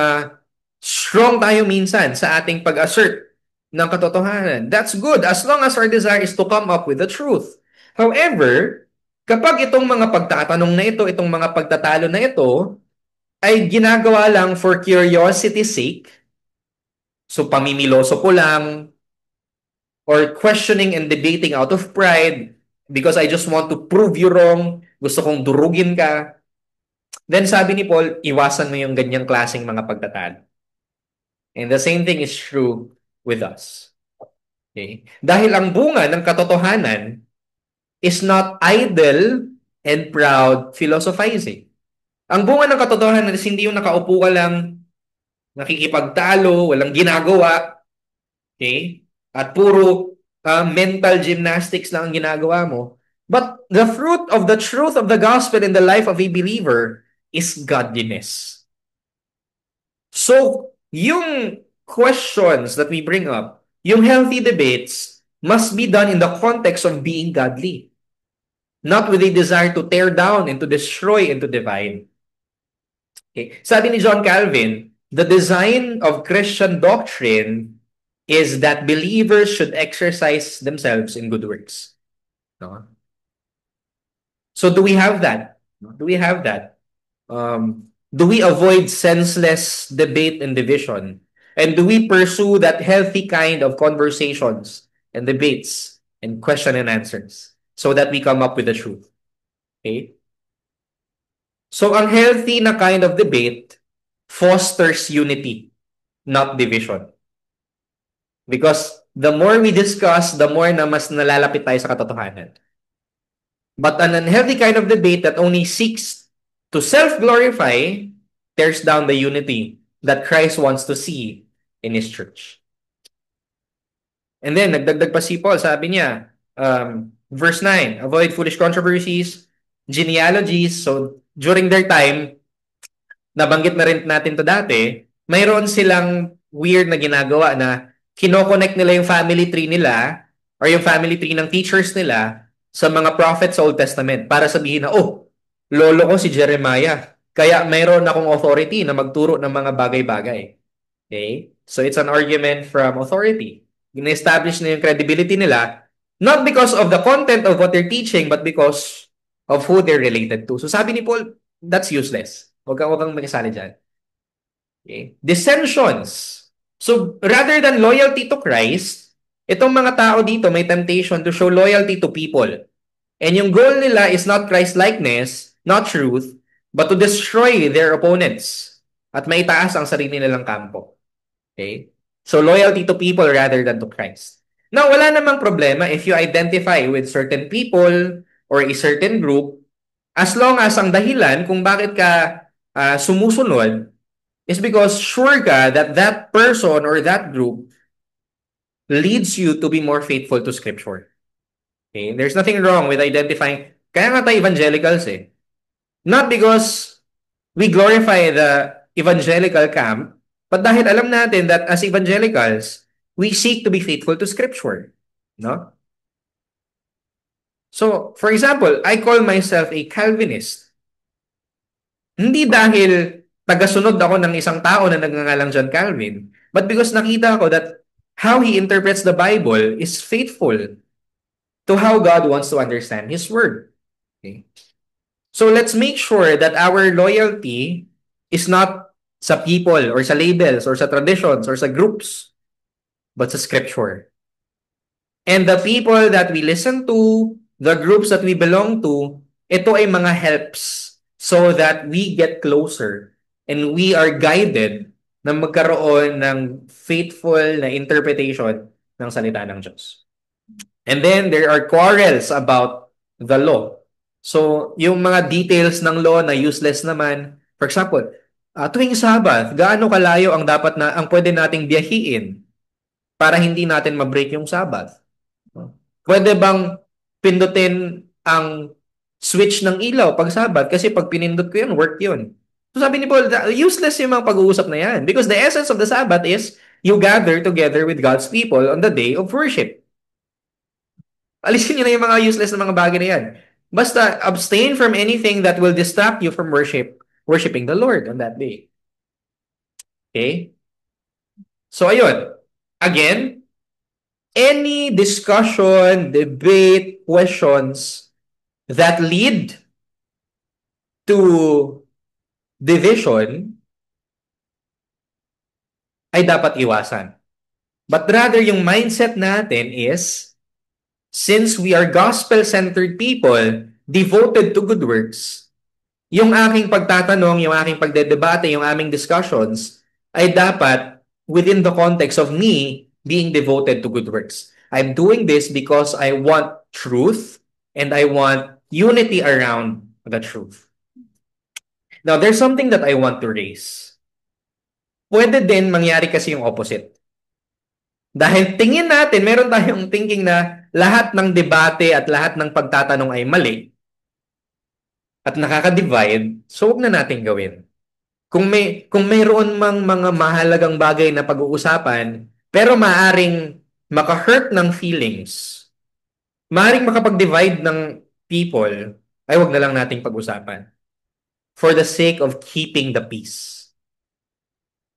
S1: strong tayo minsan sa ating pag-assert ng katotohanan. That's good as long as our desire is to come up with the truth. However, kapag itong mga pagtatanong na ito, itong mga pagtatalo na ito, ay ginagawa lang for curiosity's sake, so pamimiloso ko lang, or questioning and debating out of pride, because I just want to prove you wrong, gusto kong durugin ka, then sabi ni Paul, iwasan mo yung ganyang klaseng mga pagtatalo. And the same thing is true with us. Okay? Dahil ang bunga ng katotohanan is not idle and proud philosophizing. Ang bunga ng katotohanan is hindi yung nakaupo ka lang, nakikipagtalo, walang ginagawa, okay? At puro mental gymnastics lang ang ginagawa mo. But the fruit of the truth of the gospel in the life of a believer is godliness. So, yung questions that we bring up, yung healthy debates, must be done in the context of being godly. Not with a desire to tear down and to destroy and to divide. Okay. Sabi ni John Calvin, the design of Christian doctrine is that believers should exercise themselves in good works. No? So do we have that? Do we have that? Do we avoid senseless debate and division? And do we pursue that healthy kind of conversations and debates and question and answers so that we come up with the truth? Okay? So ang healthy na kind of debate fosters unity, not division. Because the more we discuss, the more na mas nalalapit tayo sa katotohanan. But an unhealthy kind of debate that only seeks to self-glorify tears down the unity that Christ wants to see in His church. And then, nagdagdag pa si Paul, sabi niya, verse 9, avoid foolish controversies, genealogies. So, during their time, nabanggit na rin natin to dati, mayroon silang weird na ginagawa na kinoconnect nila yung family tree nila or yung family tree ng teachers nila sa mga prophets sa Old Testament para sabihin na, oh, lolo ko si Jeremiah. Kaya mayroon akong authority na magturo ng mga bagay-bagay. Okay? So it's an argument from authority. Gina-establish na yung credibility nila not because of the content of what they're teaching but because of who they're related to. So sabi ni Paul, that's useless. Huwag kang makisali dyan. Okay? Dissensions. So rather than loyalty to Christ, itong mga tao dito may temptation to show loyalty to people. And yung goal nila is not Christ-likeness, not truth, but to destroy their opponents at maitaas ang sarili nilang kampo. Okay? So loyalty to people rather than to Christ. Now, wala namang problema if you identify with certain people or a certain group as long as ang dahilan kung bakit ka sumusunod is because sure ka that that person or that group leads you to be more faithful to Scripture. Okay? There's nothing wrong with identifying. Kaya nga tayo evangelicals eh. Not because we glorify the evangelical camp, but dahil alam natin that as evangelicals, we seek to be faithful to Scripture. No? So, for example, I call myself a Calvinist. Hindi dahil tagasunod ako ng isang tao na nagngangalang John Calvin, but because nakita ko that how he interprets the Bible is faithful to how God wants to understand His Word. Okay? So let's make sure that our loyalty is not sa people or sa labels or sa traditions or sa groups, but sa Scripture. And the people that we listen to, the groups that we belong to, ito ay mga helps so that we get closer and we are guided na magkaroon ng faithful na interpretation ng salita ng Diyos. And then there are quarrels about the law. So, yung mga details ng law na useless naman, for example, tuwing Sabbath, gaano kalayo ang pwede nating biyahiin para hindi natin ma-break yung Sabbath? Pwede bang pindutin ang switch ng ilaw pag Sabbath? Kasi pag pinindot ko yun, work yun. So sabi ni Paul, useless yung mga pag-uusap na yan. Because the essence of the Sabbath is you gather together with God's people on the day of worship. Alisin niyo na yung mga useless na mga bagay na yan. Basta abstain from anything that will distract you from worshiping the Lord on that day. Okay? So ayun. Again, any discussion, debate, questions that lead to division ay dapat iwasan. But rather, yung mindset natin is, since we are gospel-centered people, devoted to good works, yung aking pagtatanong, yung aking pagdedebate, yung aming discussions, ay dapat within the context of me being devoted to good works. I'm doing this because I want truth and I want unity around the truth. Now, there's something that I want to raise. Pwede din mangyari kasi yung opposite. Dahil tingin natin, meron tayong thinking na lahat ng debate at lahat ng pagtatanong ay mali at nakaka-divide, so huwag na natin gawin. Kung mayroon mang mga mahalagang bagay na pag-uusapan, pero maaring maka-hurt ng feelings, maaring makapag-divide ng people, ay wag na lang nating pag-usapan. For the sake of keeping the peace.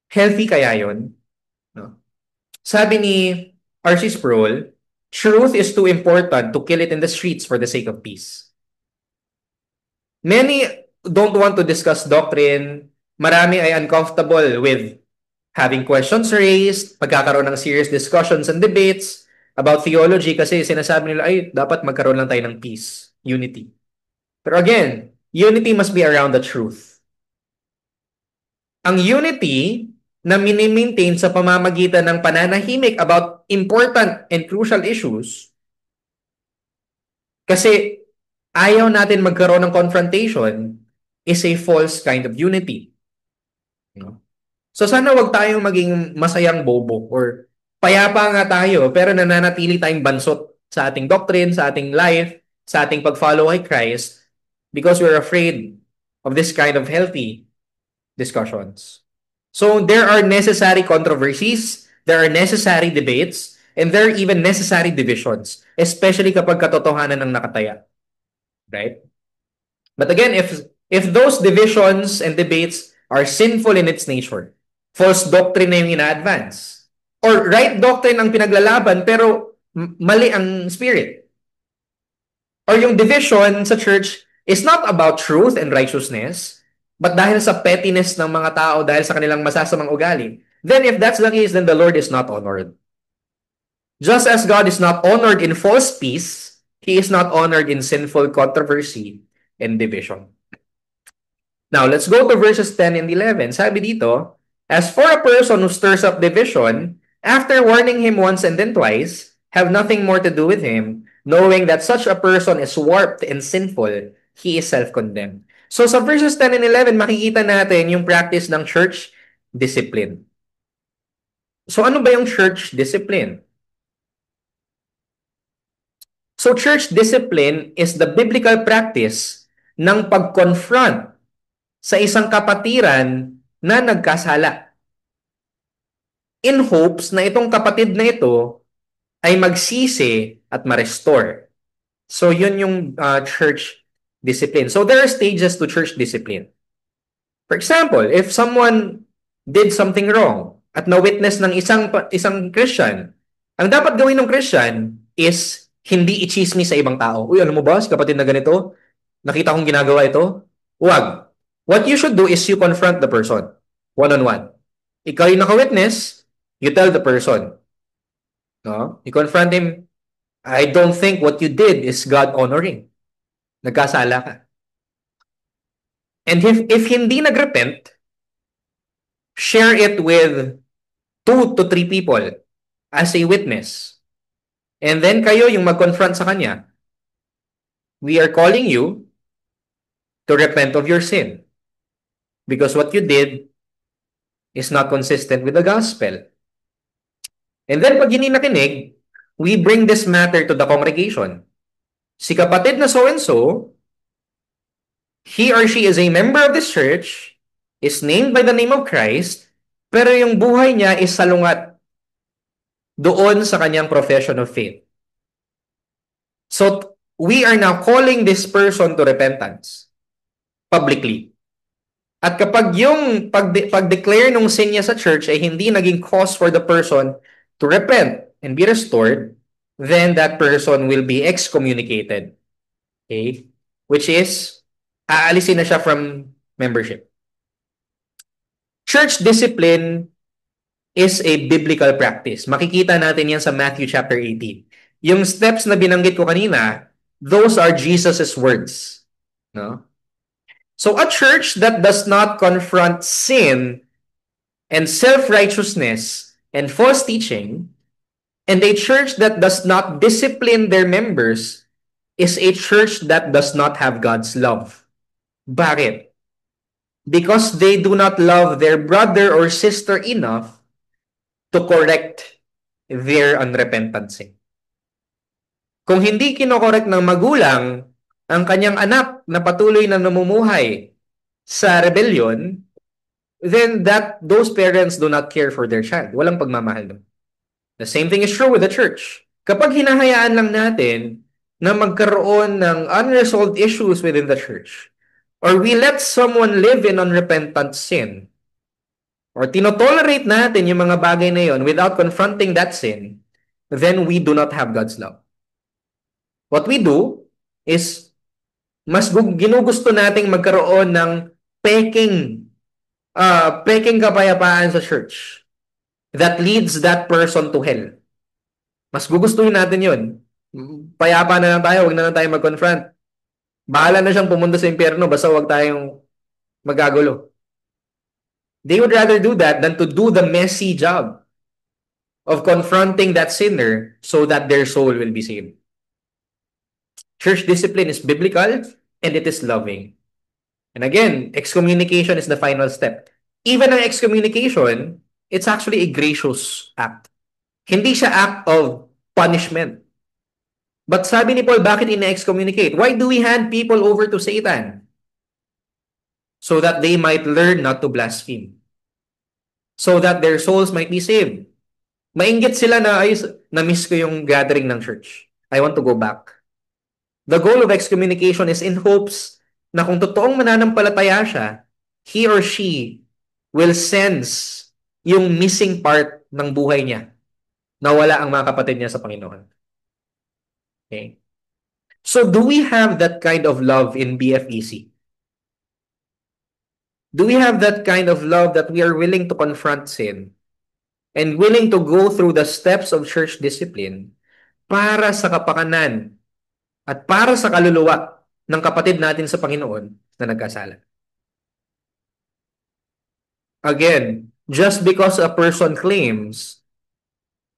S1: Healthy kaya yun? No? Sabi ni R.C. Sproul, truth is too important to kill it in the streets for the sake of peace. Many don't want to discuss doctrine. Marami ay uncomfortable with having questions raised, pagkakaroon ng serious discussions and debates about theology kasi sinasabi nila, ay, dapat magkaroon lang tayo ng peace, unity. Pero again, unity must be around the truth. Ang unity na mini-maintain sa pamamagitan ng pananahimik about important and crucial issues kasi ayaw natin magkaroon ng confrontation is a false kind of unity. No? So sana wag tayong maging masayang bobo or payapa nga tayo pero nananatili tayong bansot sa ating doctrine, sa ating life, sa ating pag-follow kay Christ because we're afraid of this kind of healthy discussions. So there are necessary controversies, there are necessary debates, and there are even necessary divisions, especially kapag katotohanan ang nakataya. Right? But again, if those divisions and debates are sinful in its nature, false doctrine na yung ina-advance, or right doctrine ang pinaglalaban pero mali ang spirit, or yung division sa church is not about truth and righteousness, but dahil sa pettiness ng mga tao, dahil sa kanilang masasamang ugali, then if that's the case, then the Lord is not honored. Just as God is not honored in false peace, He is not honored in sinful controversy and division. Now, let's go to verses 10 and 11. Sabi dito, as for a person who stirs up division, after warning him once and then twice, have nothing more to do with him, knowing that such a person is warped and sinful, he is self-condemned. So sa verses 10 and 11, makikita natin yung practice ng church discipline. So ano ba yung church discipline? So church discipline is the biblical practice ng pag-confront sa isang kapatiran na nagkasala in hopes na itong kapatid na ito ay magsisi at ma-restore. So yun yung church discipline. So there are stages to church discipline. For example, if someone did something wrong at na-witness ng isang Christian, ang dapat gawin ng Christian is hindi i-chismis sa ibang tao. Uy, alam mo ba, si kapatid na ganito, nakita kong ginagawa ito. Huwag. What you should do is you confront the person. One-on-one. Ikaw yung naka-witness, you tell the person. No? You confront him, I don't think what you did is God-honoring. Nagkasala ka. And if hindi nagrepent, share it with 2 to 3 people as a witness. And then kayo yung mag-confront sa kanya. We are calling you to repent of your sin. Because what you did is not consistent with the gospel. And then pag hindi nakinig, we bring this matter to the congregation. Si kapatid na so-and-so, he or she is a member of this church, is named by the name of Christ, pero yung buhay niya is salungat doon sa kanyang profession of faith. So, we are now calling this person to repentance publicly. At kapag yung pag-declare nung sin niya sa church ay hindi naging cause for the person to repent and be restored, then that person will be excommunicated. Okay? Which is, aalisin na siya from membership. Church discipline is a biblical practice. Makikita natin yan sa Matthew chapter 18. Yung steps na binanggit ko kanina, those are Jesus's words. No? So a church that does not confront sin and self-righteousness and false teaching, and a church that does not discipline their members is a church that does not have God's love. Bakit? Because they do not love their brother or sister enough to correct their unrepentant sin. Kung hindi kinokorek ng magulang ang kanyang anak na patuloy na namumuhay sa rebellion, then those parents do not care for their child. Walang pagmamahal doon. The same thing is true with the church. Kapag hinahayaan lang natin na magkaroon ng unresolved issues within the church, or we let someone live in unrepentant sin, or tinotolerate natin yung mga bagay na yon without confronting that sin, then we do not have God's love. What we do is mas ginugusto nating magkaroon ng peking kapayapaan sa church that leads that person to hell. Mas gugustuhin natin yun. Payapa na lang tayo, wag na lang tayo mag-confront. Bahala na siyang pumunta sa impyerno, basta wag tayong magagulo. They would rather do that than to do the messy job of confronting that sinner so that their soul will be saved. Church discipline is biblical and it is loving. And again, excommunication is the final step. Even ang excommunication, it's actually a gracious act. Hindi siya act of punishment. But sabi ni Paul, bakit ina-excommunicate? Why do we hand people over to Satan? So that they might learn not to blaspheme. So that their souls might be saved. Mainggit sila na, ay, na-miss ko yung gathering ng church. I want to go back. The goal of excommunication is in hopes na kung totoong mananampalataya siya, he or she will sense yung missing part ng buhay niya na wala ang mga kapatid niya sa Panginoon. Okay? So do we have that kind of love in BFEC? Do we have that kind of love that we are willing to confront sin and willing to go through the steps of church discipline para sa kapakanan at para sa kaluluwa ng kapatid natin sa Panginoon na nagkasala? Again, just because a person claims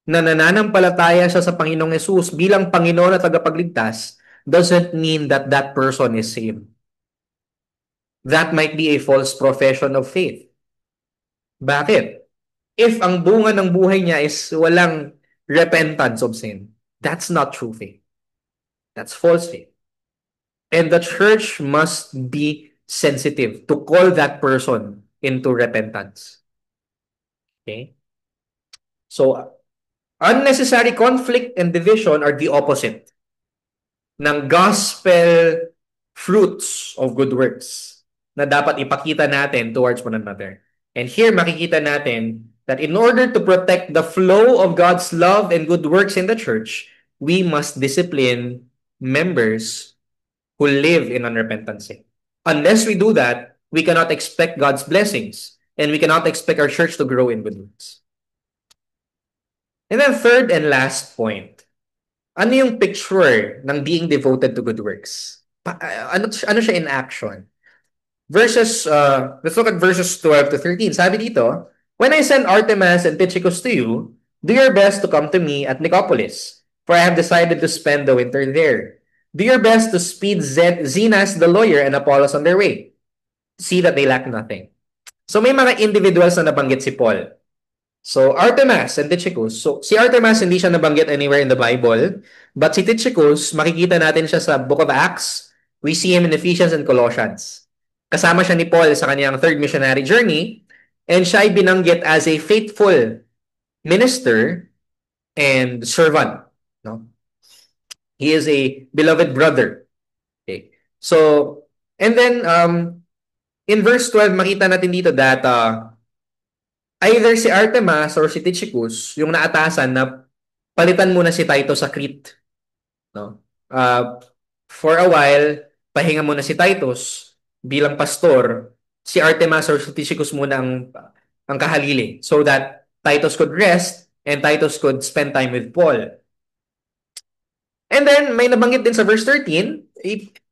S1: na nananampalataya siya sa Panginoong Yesus bilang Panginoon at tagapagligtas doesn't mean that that person is saved. That might be a false profession of faith. Bakit? If ang bunga ng buhay niya is walang repentance of sin, that's not true faith. That's false faith. And the church must be sensitive to call that person into repentance. Okay? So, unnecessary conflict and division are the opposite ng gospel fruits of good works na dapat ipakita natin towards one another. And here makikita natin that in order to protect the flow of God's love and good works in the church, we must discipline members who live in unrepentant sin. Unless we do that, we cannot expect God's blessings and we cannot expect our church to grow in good works. And then third and last point, ano yung picture ng being devoted to good works? Ano siya in action? Let's look at verses 12 to 13. Sabi dito, when I send Artemas and Tychicus to you, do your best to come to me at Nicopolis, for I have decided to spend the winter there. Do your best to speed Zenas the lawyer and Apollos on their way. See that they lack nothing. So may mga individuals na nabanggit si Paul. So Artemas and Tychicus. So si Artemas hindi siya nabanggit anywhere in the Bible, but si Tychicus, makikita natin siya sa Book of Acts. We see him in Ephesians and Colossians. Kasama siya ni Paul sa kanyang third missionary journey, and siya ay binanggit as a faithful minister and servant. No? He is a beloved brother. Okay. So, and then in verse 12, makita natin dito that either si Artemas or si Tychicus yung naatasan na palitan muna si Titus sa Crete. No? For a while, pahinga muna si Titus bilang pastor, si Artemas or si Tychicus muna ang kahalili so that Titus could rest and Titus could spend time with Paul. And then, may nabanggit din sa verse 13,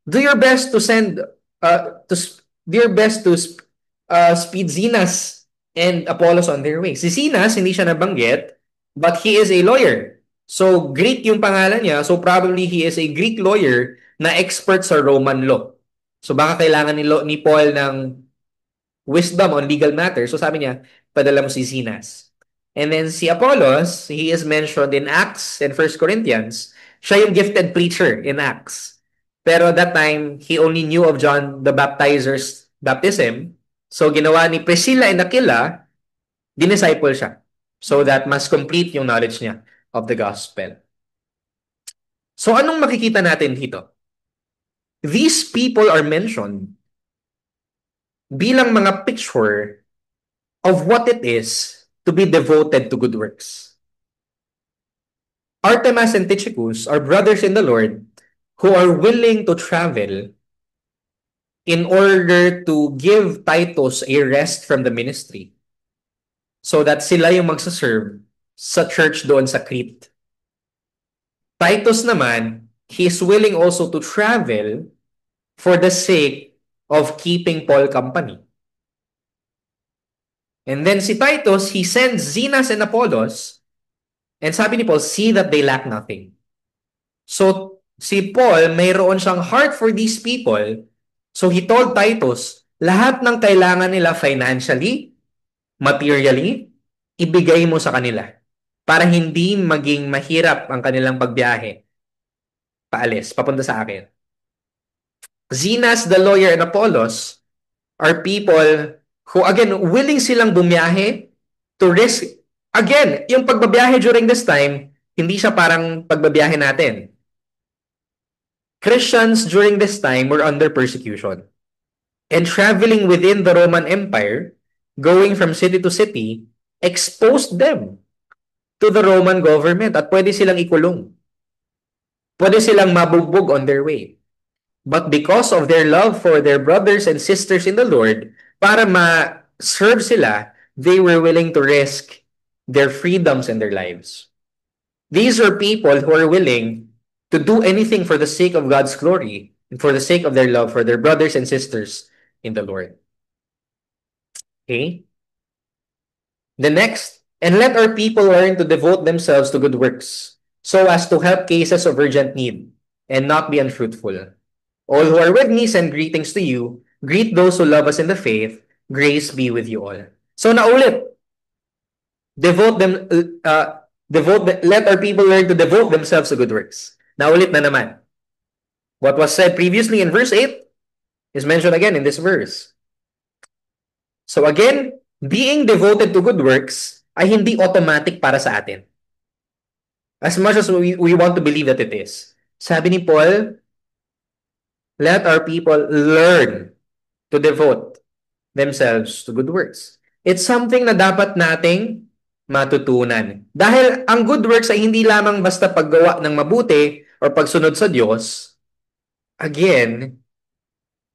S1: do your best to speed Zenas and Apollos on their way. Si Zenas, hindi siya nabanggit, but he is a lawyer. So, Greek yung pangalan niya, so probably he is a Greek lawyer na expert sa Roman law. So baka kailangan ni Paul ng wisdom on legal matters. So sabi niya, padala mo si Zenas. And then si Apollos, he is mentioned in Acts and 1 Corinthians. Siya yung gifted preacher in Acts. Pero that time, he only knew of John the Baptizer's baptism. So ginawa ni Priscilla and Aquila, dinisciple siya. So that mas complete yung knowledge niya of the gospel. So anong makikita natin dito? These people are mentioned bilang mga picture of what it is to be devoted to good works. Artemas and Tychicus are brothers in the Lord who are willing to travel in order to give Titus a rest from the ministry so that sila yung magsaserve sa church doon sa Crete. Titus naman, he is willing also to travel for the sake of keeping Paul company. And then si Titus, he sends Zenas and Apollos, and sabi ni Paul, see that they lack nothing. So, Si Paul, mayroon siyang heart for these people. So he told Titus, lahat ng kailangan nila financially, materially, ibigay mo sa kanila para hindi maging mahirap ang kanilang pagbiyahe paalis, papunta sa akin. Zenas, the lawyer, and Apollos are people who, again, willing silang bumiyahe to risk. Again, yung pagbabiyahe during this time, hindi siya parang pagbabiyahe natin. Christians during this time were under persecution. And traveling within the Roman Empire, going from city to city, exposed them to the Roman government at pwede silang ikulong. Pwede silang mabugbog on their way. But because of their love for their brothers and sisters in the Lord, para ma-serve sila, they were willing to risk their freedoms and their lives. These are people who are willing to do anything for the sake of God's glory and for the sake of their love for their brothers and sisters in the Lord. Okay? The next, and let our people learn to devote themselves to good works, so as to help cases of urgent need and not be unfruitful. All who are with me send greetings to you. Greet those who love us in the faith. Grace be with you all. So naulit, devote them, let our people learn to devote themselves to good works. Naulit na naman. What was said previously in verse 8 is mentioned again in this verse. So again, being devoted to good works ay hindi automatic para sa atin. As much as we want to believe that it is. Sabi ni Paul, let our people learn to devote themselves to good works. It's something na dapat nating matutunan. Dahil ang good works ay hindi lamang basta paggawa ng mabuti or pagsunod sa Diyos. Again,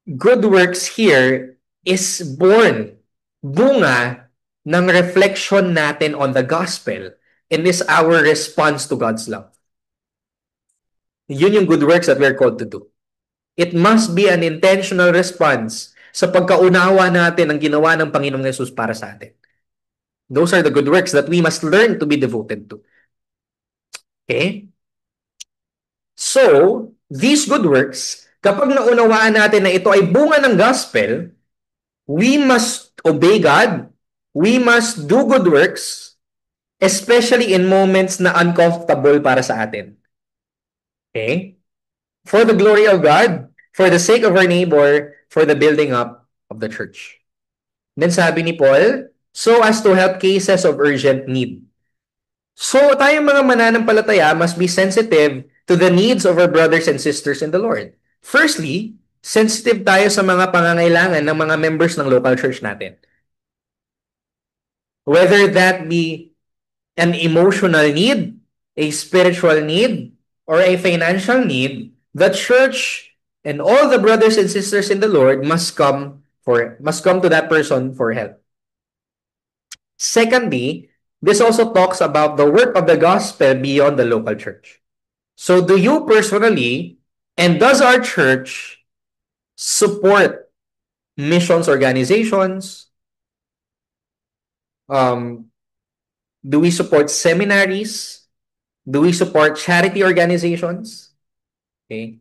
S1: good works here is born, bunga ng reflection natin on the gospel and is our response to God's love. Yun yung good works that we're called to do. It must be an intentional response sa pagkaunawa natin ng ginawa ng Panginoong Yesus para sa atin. Those are the good works that we must learn to be devoted to. Okay? So, these good works, kapag naunawaan natin na ito ay bunga ng gospel, we must obey God, we must do good works, especially in moments na uncomfortable para sa atin. Okay? For the glory of God, for the sake of our neighbor, for the building up of the church. Then sabi ni Paul, so as to help cases of urgent need. So tayong mga mananampalataya must be sensitive to the needs of our brothers and sisters in the Lord. Firstly, sensitive tayo sa mga pangangailangan ng mga members ng local church natin. Whether that be an emotional need, a spiritual need, or a financial need, the church and all the brothers and sisters in the Lord must come to that person for help. Secondly, this also talks about the work of the gospel beyond the local church. So do you personally, and does our church support missions organizations? Do we support seminaries? Do we support charity organizations? Okay?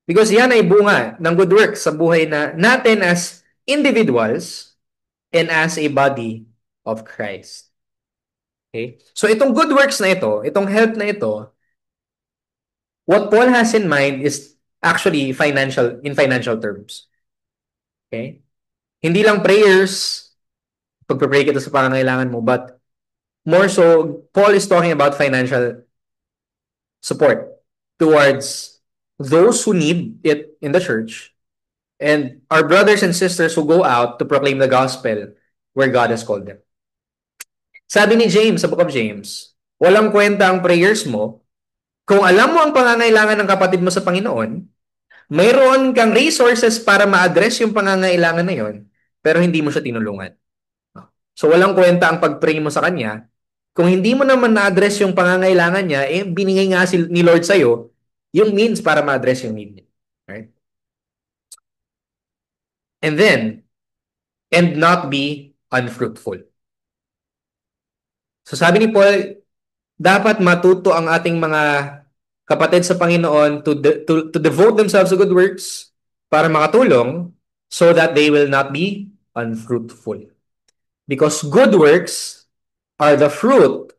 S1: Because yan ay bunga ng good work sa buhay natin as individuals and as a body of Christ. Okay? So itong good works na ito, itong help na ito, what Paul has in mind is actually in financial terms. Okay? Hindi lang prayers, pagpapray kita sa pangangailangan mo, but more so, Paul is talking about financial support towards those who need it in the church and our brothers and sisters who go out to proclaim the gospel where God has called them. Sabi ni James sa Book of James, walang kwenta ang prayers mo kung alam mo ang pangangailangan ng kapatid mo sa Panginoon, mayroon kang resources para ma-address yung pangangailangan na yon, pero hindi mo siya tinulungan. So walang kwenta ang pag-pray mo sa kanya kung hindi mo naman na-address yung pangangailangan niya, binigay nga ni Lord sa'yo yung means para ma-address yung need niya. Right? And not be unfruitful. So sabi ni Paul, dapat matuto ang ating mga kapatid sa Panginoon to devote themselves to good works para makatulong so that they will not be unfruitful. Because good works are the fruit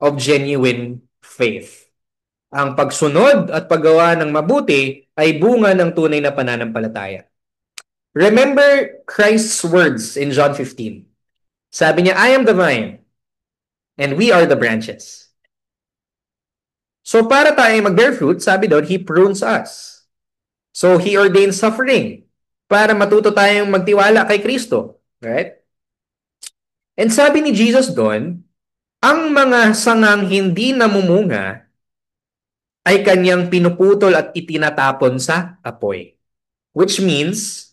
S1: of genuine faith. Ang pagsunod at paggawa ng mabuti ay bunga ng tunay na pananampalataya. Remember Christ's words in John 15. Sabi niya, I am the vine and we are the branches. So para tayo mag-bear fruit, sabi doon, He prunes us. So He ordains suffering para matuto tayong magtiwala kay Kristo. Right? And sabi ni Jesus doon, ang mga sangang hindi namumunga ay kanyang pinuputol at itinatapon sa apoy. Which means,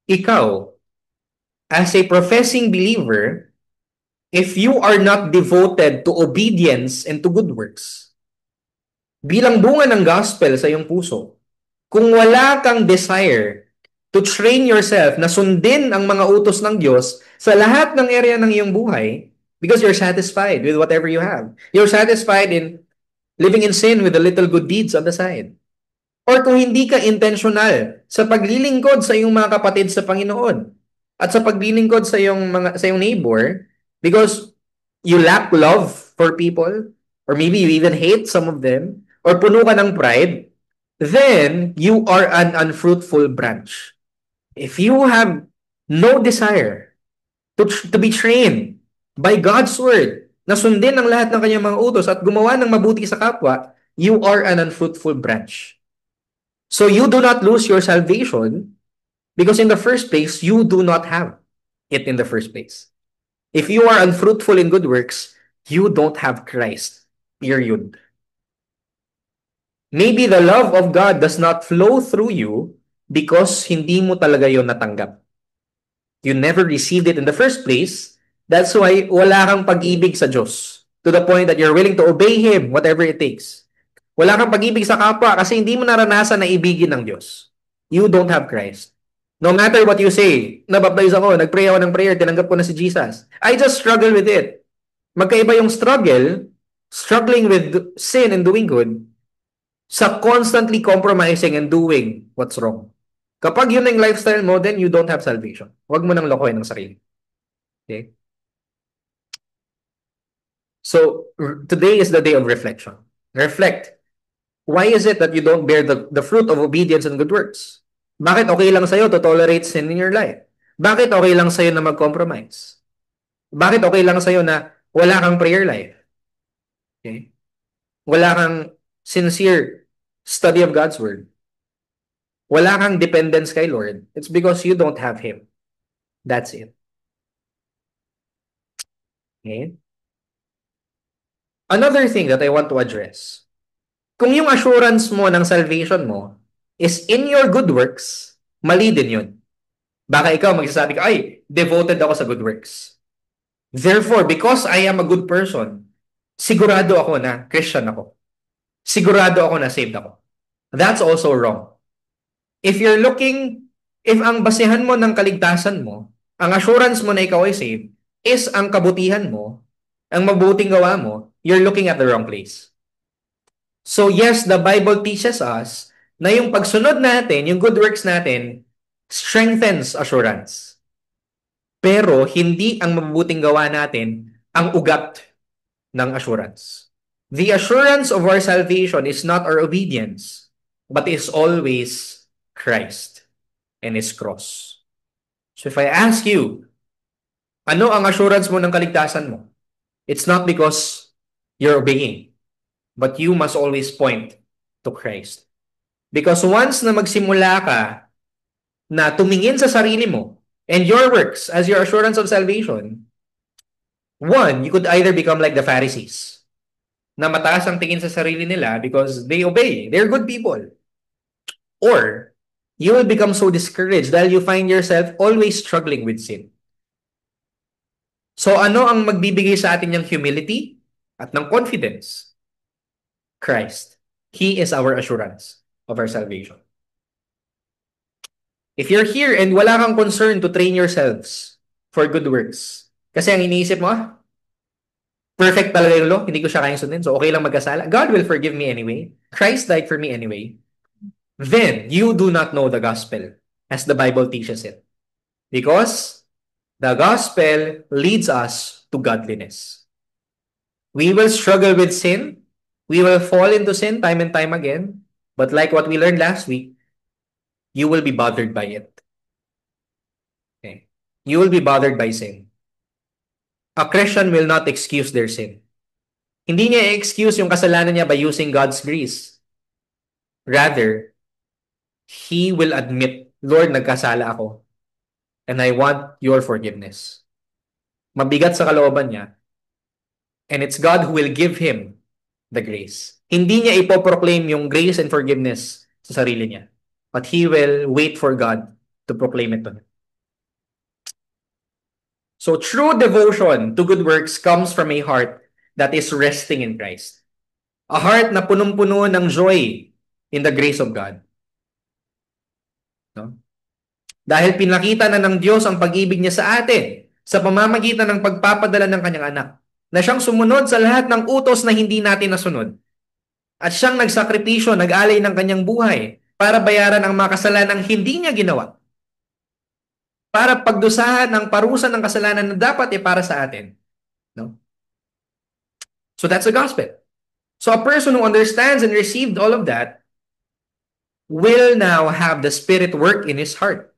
S1: ikaw, as a professing believer, if you are not devoted to obedience and to good works, bilang bunga ng gospel sa iyong puso, kung wala kang desire to train yourself na sundin ang mga utos ng Diyos sa lahat ng area ng iyong buhay, because you're satisfied with whatever you have. You're satisfied in living in sin with the little good deeds on the side. Or kung hindi ka intentional sa paglilingkod sa iyong mga kapatid sa Panginoon at sa paglilingkod sa iyong neighbor because you lack love for people or maybe you even hate some of them or puno ka ng pride, then you are an unfruitful branch. If you have no desire to be trained by God's word na sundin ang lahat ng kanyang mga utos at gumawa ng mabuti sa kapwa, you are an unfruitful branch. So you do not lose your salvation because in the first place, you do not have it in the first place. If you are unfruitful in good works, you don't have Christ. Period. Maybe the love of God does not flow through you because hindi mo talaga yon natanggap. You never received it in the first place. That's why wala kang pag-ibig sa Diyos to the point that you're willing to obey Him, whatever it takes. Wala kang pag-ibig sa kapwa kasi hindi mo naranasan na ibigin ng Diyos. You don't have Christ. No matter what you say, nabaptize ako, nag-pray ako ng prayer, tinanggap ko na si Jesus. I just struggle with it. Magkaiba yung struggle, struggling with sin and doing good, sa constantly compromising and doing what's wrong. Kapag yun ang lifestyle mo, then you don't have salvation. Huwag mo nang lokohin ng sarili. Okay? So, today is the day of reflection. Reflect. Why is it that you don't bear the fruit of obedience and good works? Bakit okay lang sa'yo to tolerate sin in your life? Bakit okay lang sa'yo na mag-compromise? Bakit okay lang sa'yo na wala kang prayer life? Okay? Wala kang sincere study of God's Word? Wala kang dependence kay Lord? It's because you don't have Him. That's it. Okay? Another thing that I want to address, kung yung assurance mo ng salvation mo is in your good works, mali din yun. Baka ikaw magsasabi ka, ay, devoted ako sa good works. Therefore, because I am a good person, sigurado ako na Christian ako. Sigurado ako na saved ako. That's also wrong. If ang basehan mo ng kaligtasan mo, ang assurance mo na ikaw ay saved, is ang kabutihan mo, ang mabuting gawa mo, you're looking at the wrong place. So yes, the Bible teaches us na yung pagsunod natin, yung good works natin, strengthens assurance. Pero hindi ang mabubuting gawa natin ang ugat ng assurance. The assurance of our salvation is not our obedience, but is always Christ and His cross. So if I ask you, ano ang assurance mo ng kaligtasan mo? It's not because you're obeying, but you must always point to Christ. Because once na magsimula ka na tumingin sa sarili mo and your works as your assurance of salvation, one, you could either become like the Pharisees, na mataas ang tingin sa sarili nila because they obey. They're good people. Or, you will become so discouraged dahil you find yourself always struggling with sin. So, ano ang magbibigay sa atin ng humility at ng confidence? Christ. He is our assurance of our salvation. If you're here and wala kang concern to train yourselves for good works, kasi ang iniisip mo, Perfect talaga yung law, hindi ko siya kayang sundin, so okay lang magkasala. God will forgive me anyway. Christ died for me anyway. Then, you do not know the gospel as the Bible teaches it. Because the gospel leads us to godliness. We will struggle with sin. We will fall into sin time and time again. But like what we learned last week, you will be bothered by it. Okay? You will be bothered by sin. A Christian will not excuse their sin. Hindi niya i-excuse yung kasalanan niya by using God's grace. Rather, he will admit, Lord, nagkasala ako and I want your forgiveness. Mabigat sa kalooban niya, and it's God who will give him the grace. Hindi niya ipoproclaim yung grace and forgiveness sa sarili niya. But he will wait for God to proclaim it to him. So true devotion to good works comes from a heart that is resting in Christ. A heart na punong-puno ng joy in the grace of God. No? Dahil pinakita na ng Diyos ang pag-ibig niya sa atin sa pamamagitan ng pagpapadala ng kanyang anak na siyang sumunod sa lahat ng utos na hindi natin nasunod. At siyang nagsakripisyo, nag-alay ng kanyang buhay para bayaran ang mga kasalanang hindi niya ginawa. Para pagdusahan ang parusa ng kasalanan na dapat para sa atin. No? So that's the gospel. So a person who understands and received all of that will now have the Spirit work in his heart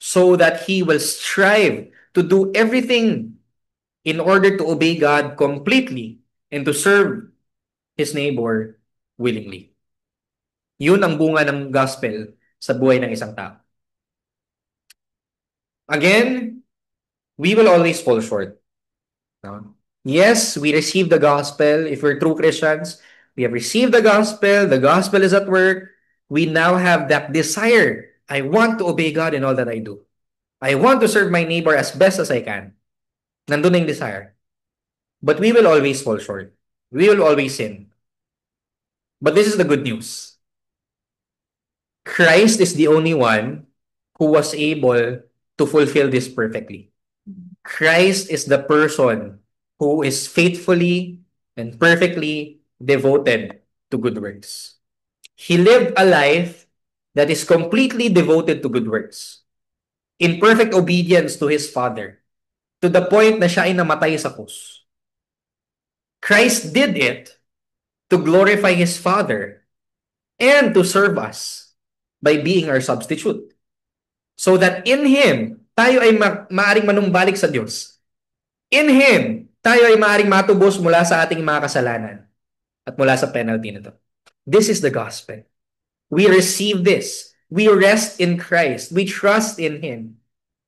S1: so that he will strive to do everything in order to obey God completely and to serve his neighbor willingly. Yun ang bunga ng gospel sa buhay ng isang tao. Again, we will always fall short. No? Yes, we receive the gospel. If we're true Christians, we have received the gospel is at work. We now have that desire. I want to obey God in all that I do. I want to serve my neighbor as best as I can. Nandun na yung desire. But we will always fall short. We will always sin. But this is the good news. Christ is the only one who was able to fulfill this perfectly. Christ is the person who is faithfully and perfectly devoted to good works. He lived a life that is completely devoted to good works, in perfect obedience to his Father, to the point na siya ay namatay sa krus. Christ did it to glorify his Father and to serve us by being our substitute. So that in Him, tayo ay maaring manumbalik sa Diyos. In Him, tayo ay maaring matubos mula sa ating mga kasalanan at mula sa penalty nito. This is the gospel. We receive this. We rest in Christ. We trust in Him.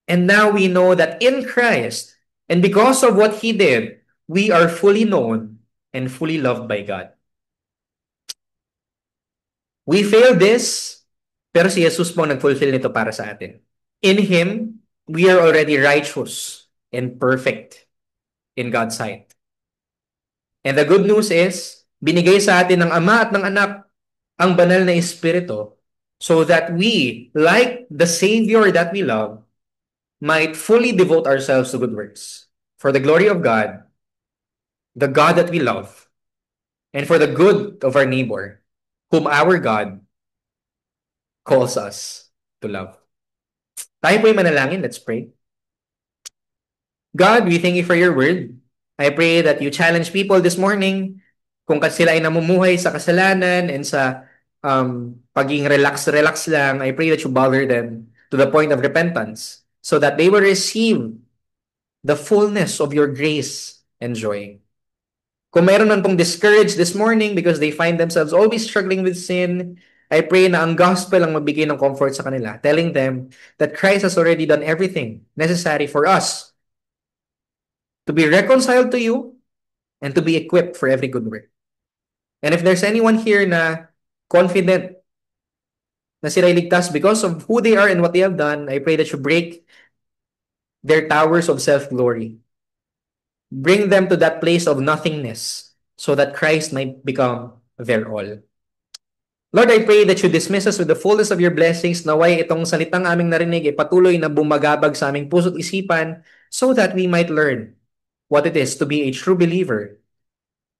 S1: And now we know that in Christ, and because of what He did, we are fully known and fully loved by God. We fail this, pero si Jesus po nag-fulfill nito para sa atin. In Him, we are already righteous and perfect in God's sight. And the good news is, binigay sa atin ng Ama at ng Anak ang banal na Espiritu so that we, like the Savior that we love, might fully devote ourselves to good works for the glory of God, the God that we love, and for the good of our neighbor, whom our God calls us to love. Tayo po'y manalangin. Let's pray. God, we thank you for your word. I pray that you challenge people this morning kung sila ay namumuhay sa kasalanan and sa paging relax lang. I pray that you bother them to the point of repentance so that they will receive the fullness of your grace and joy. Kung mayroon man pong discouraged this morning because they find themselves always struggling with sin, I pray na ang gospel ang magbigay ng comfort sa kanila, telling them that Christ has already done everything necessary for us to be reconciled to you and to be equipped for every good work. And if there's anyone here na confident na sila iligtas because of who they are and what they have done, I pray that you break their towers of self-glory. Bring them to that place of nothingness so that Christ might become their all. Lord, I pray that you dismiss us with the fullness of your blessings. Naway itong salitang aming narinig ay patuloy na bumagabag sa aming puso't isipan so that we might learn what it is to be a true believer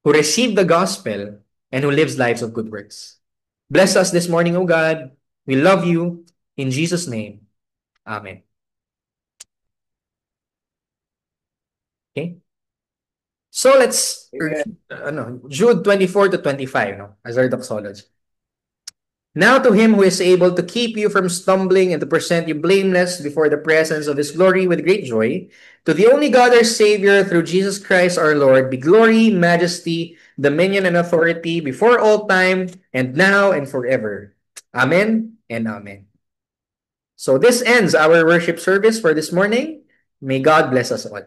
S1: who receive the gospel, and who lives lives of good works. Bless us this morning, O God. We love you. In Jesus' name, Amen. Okay? So let's Jude 24 to 25, no, as our doxology. Now to him who is able to keep you from stumbling and to present you blameless before the presence of his glory with great joy, to the only God our Savior through Jesus Christ our Lord, be glory, majesty, dominion, and authority before all time, and now and forever. Amen and amen. So this ends our worship service for this morning. May God bless us all.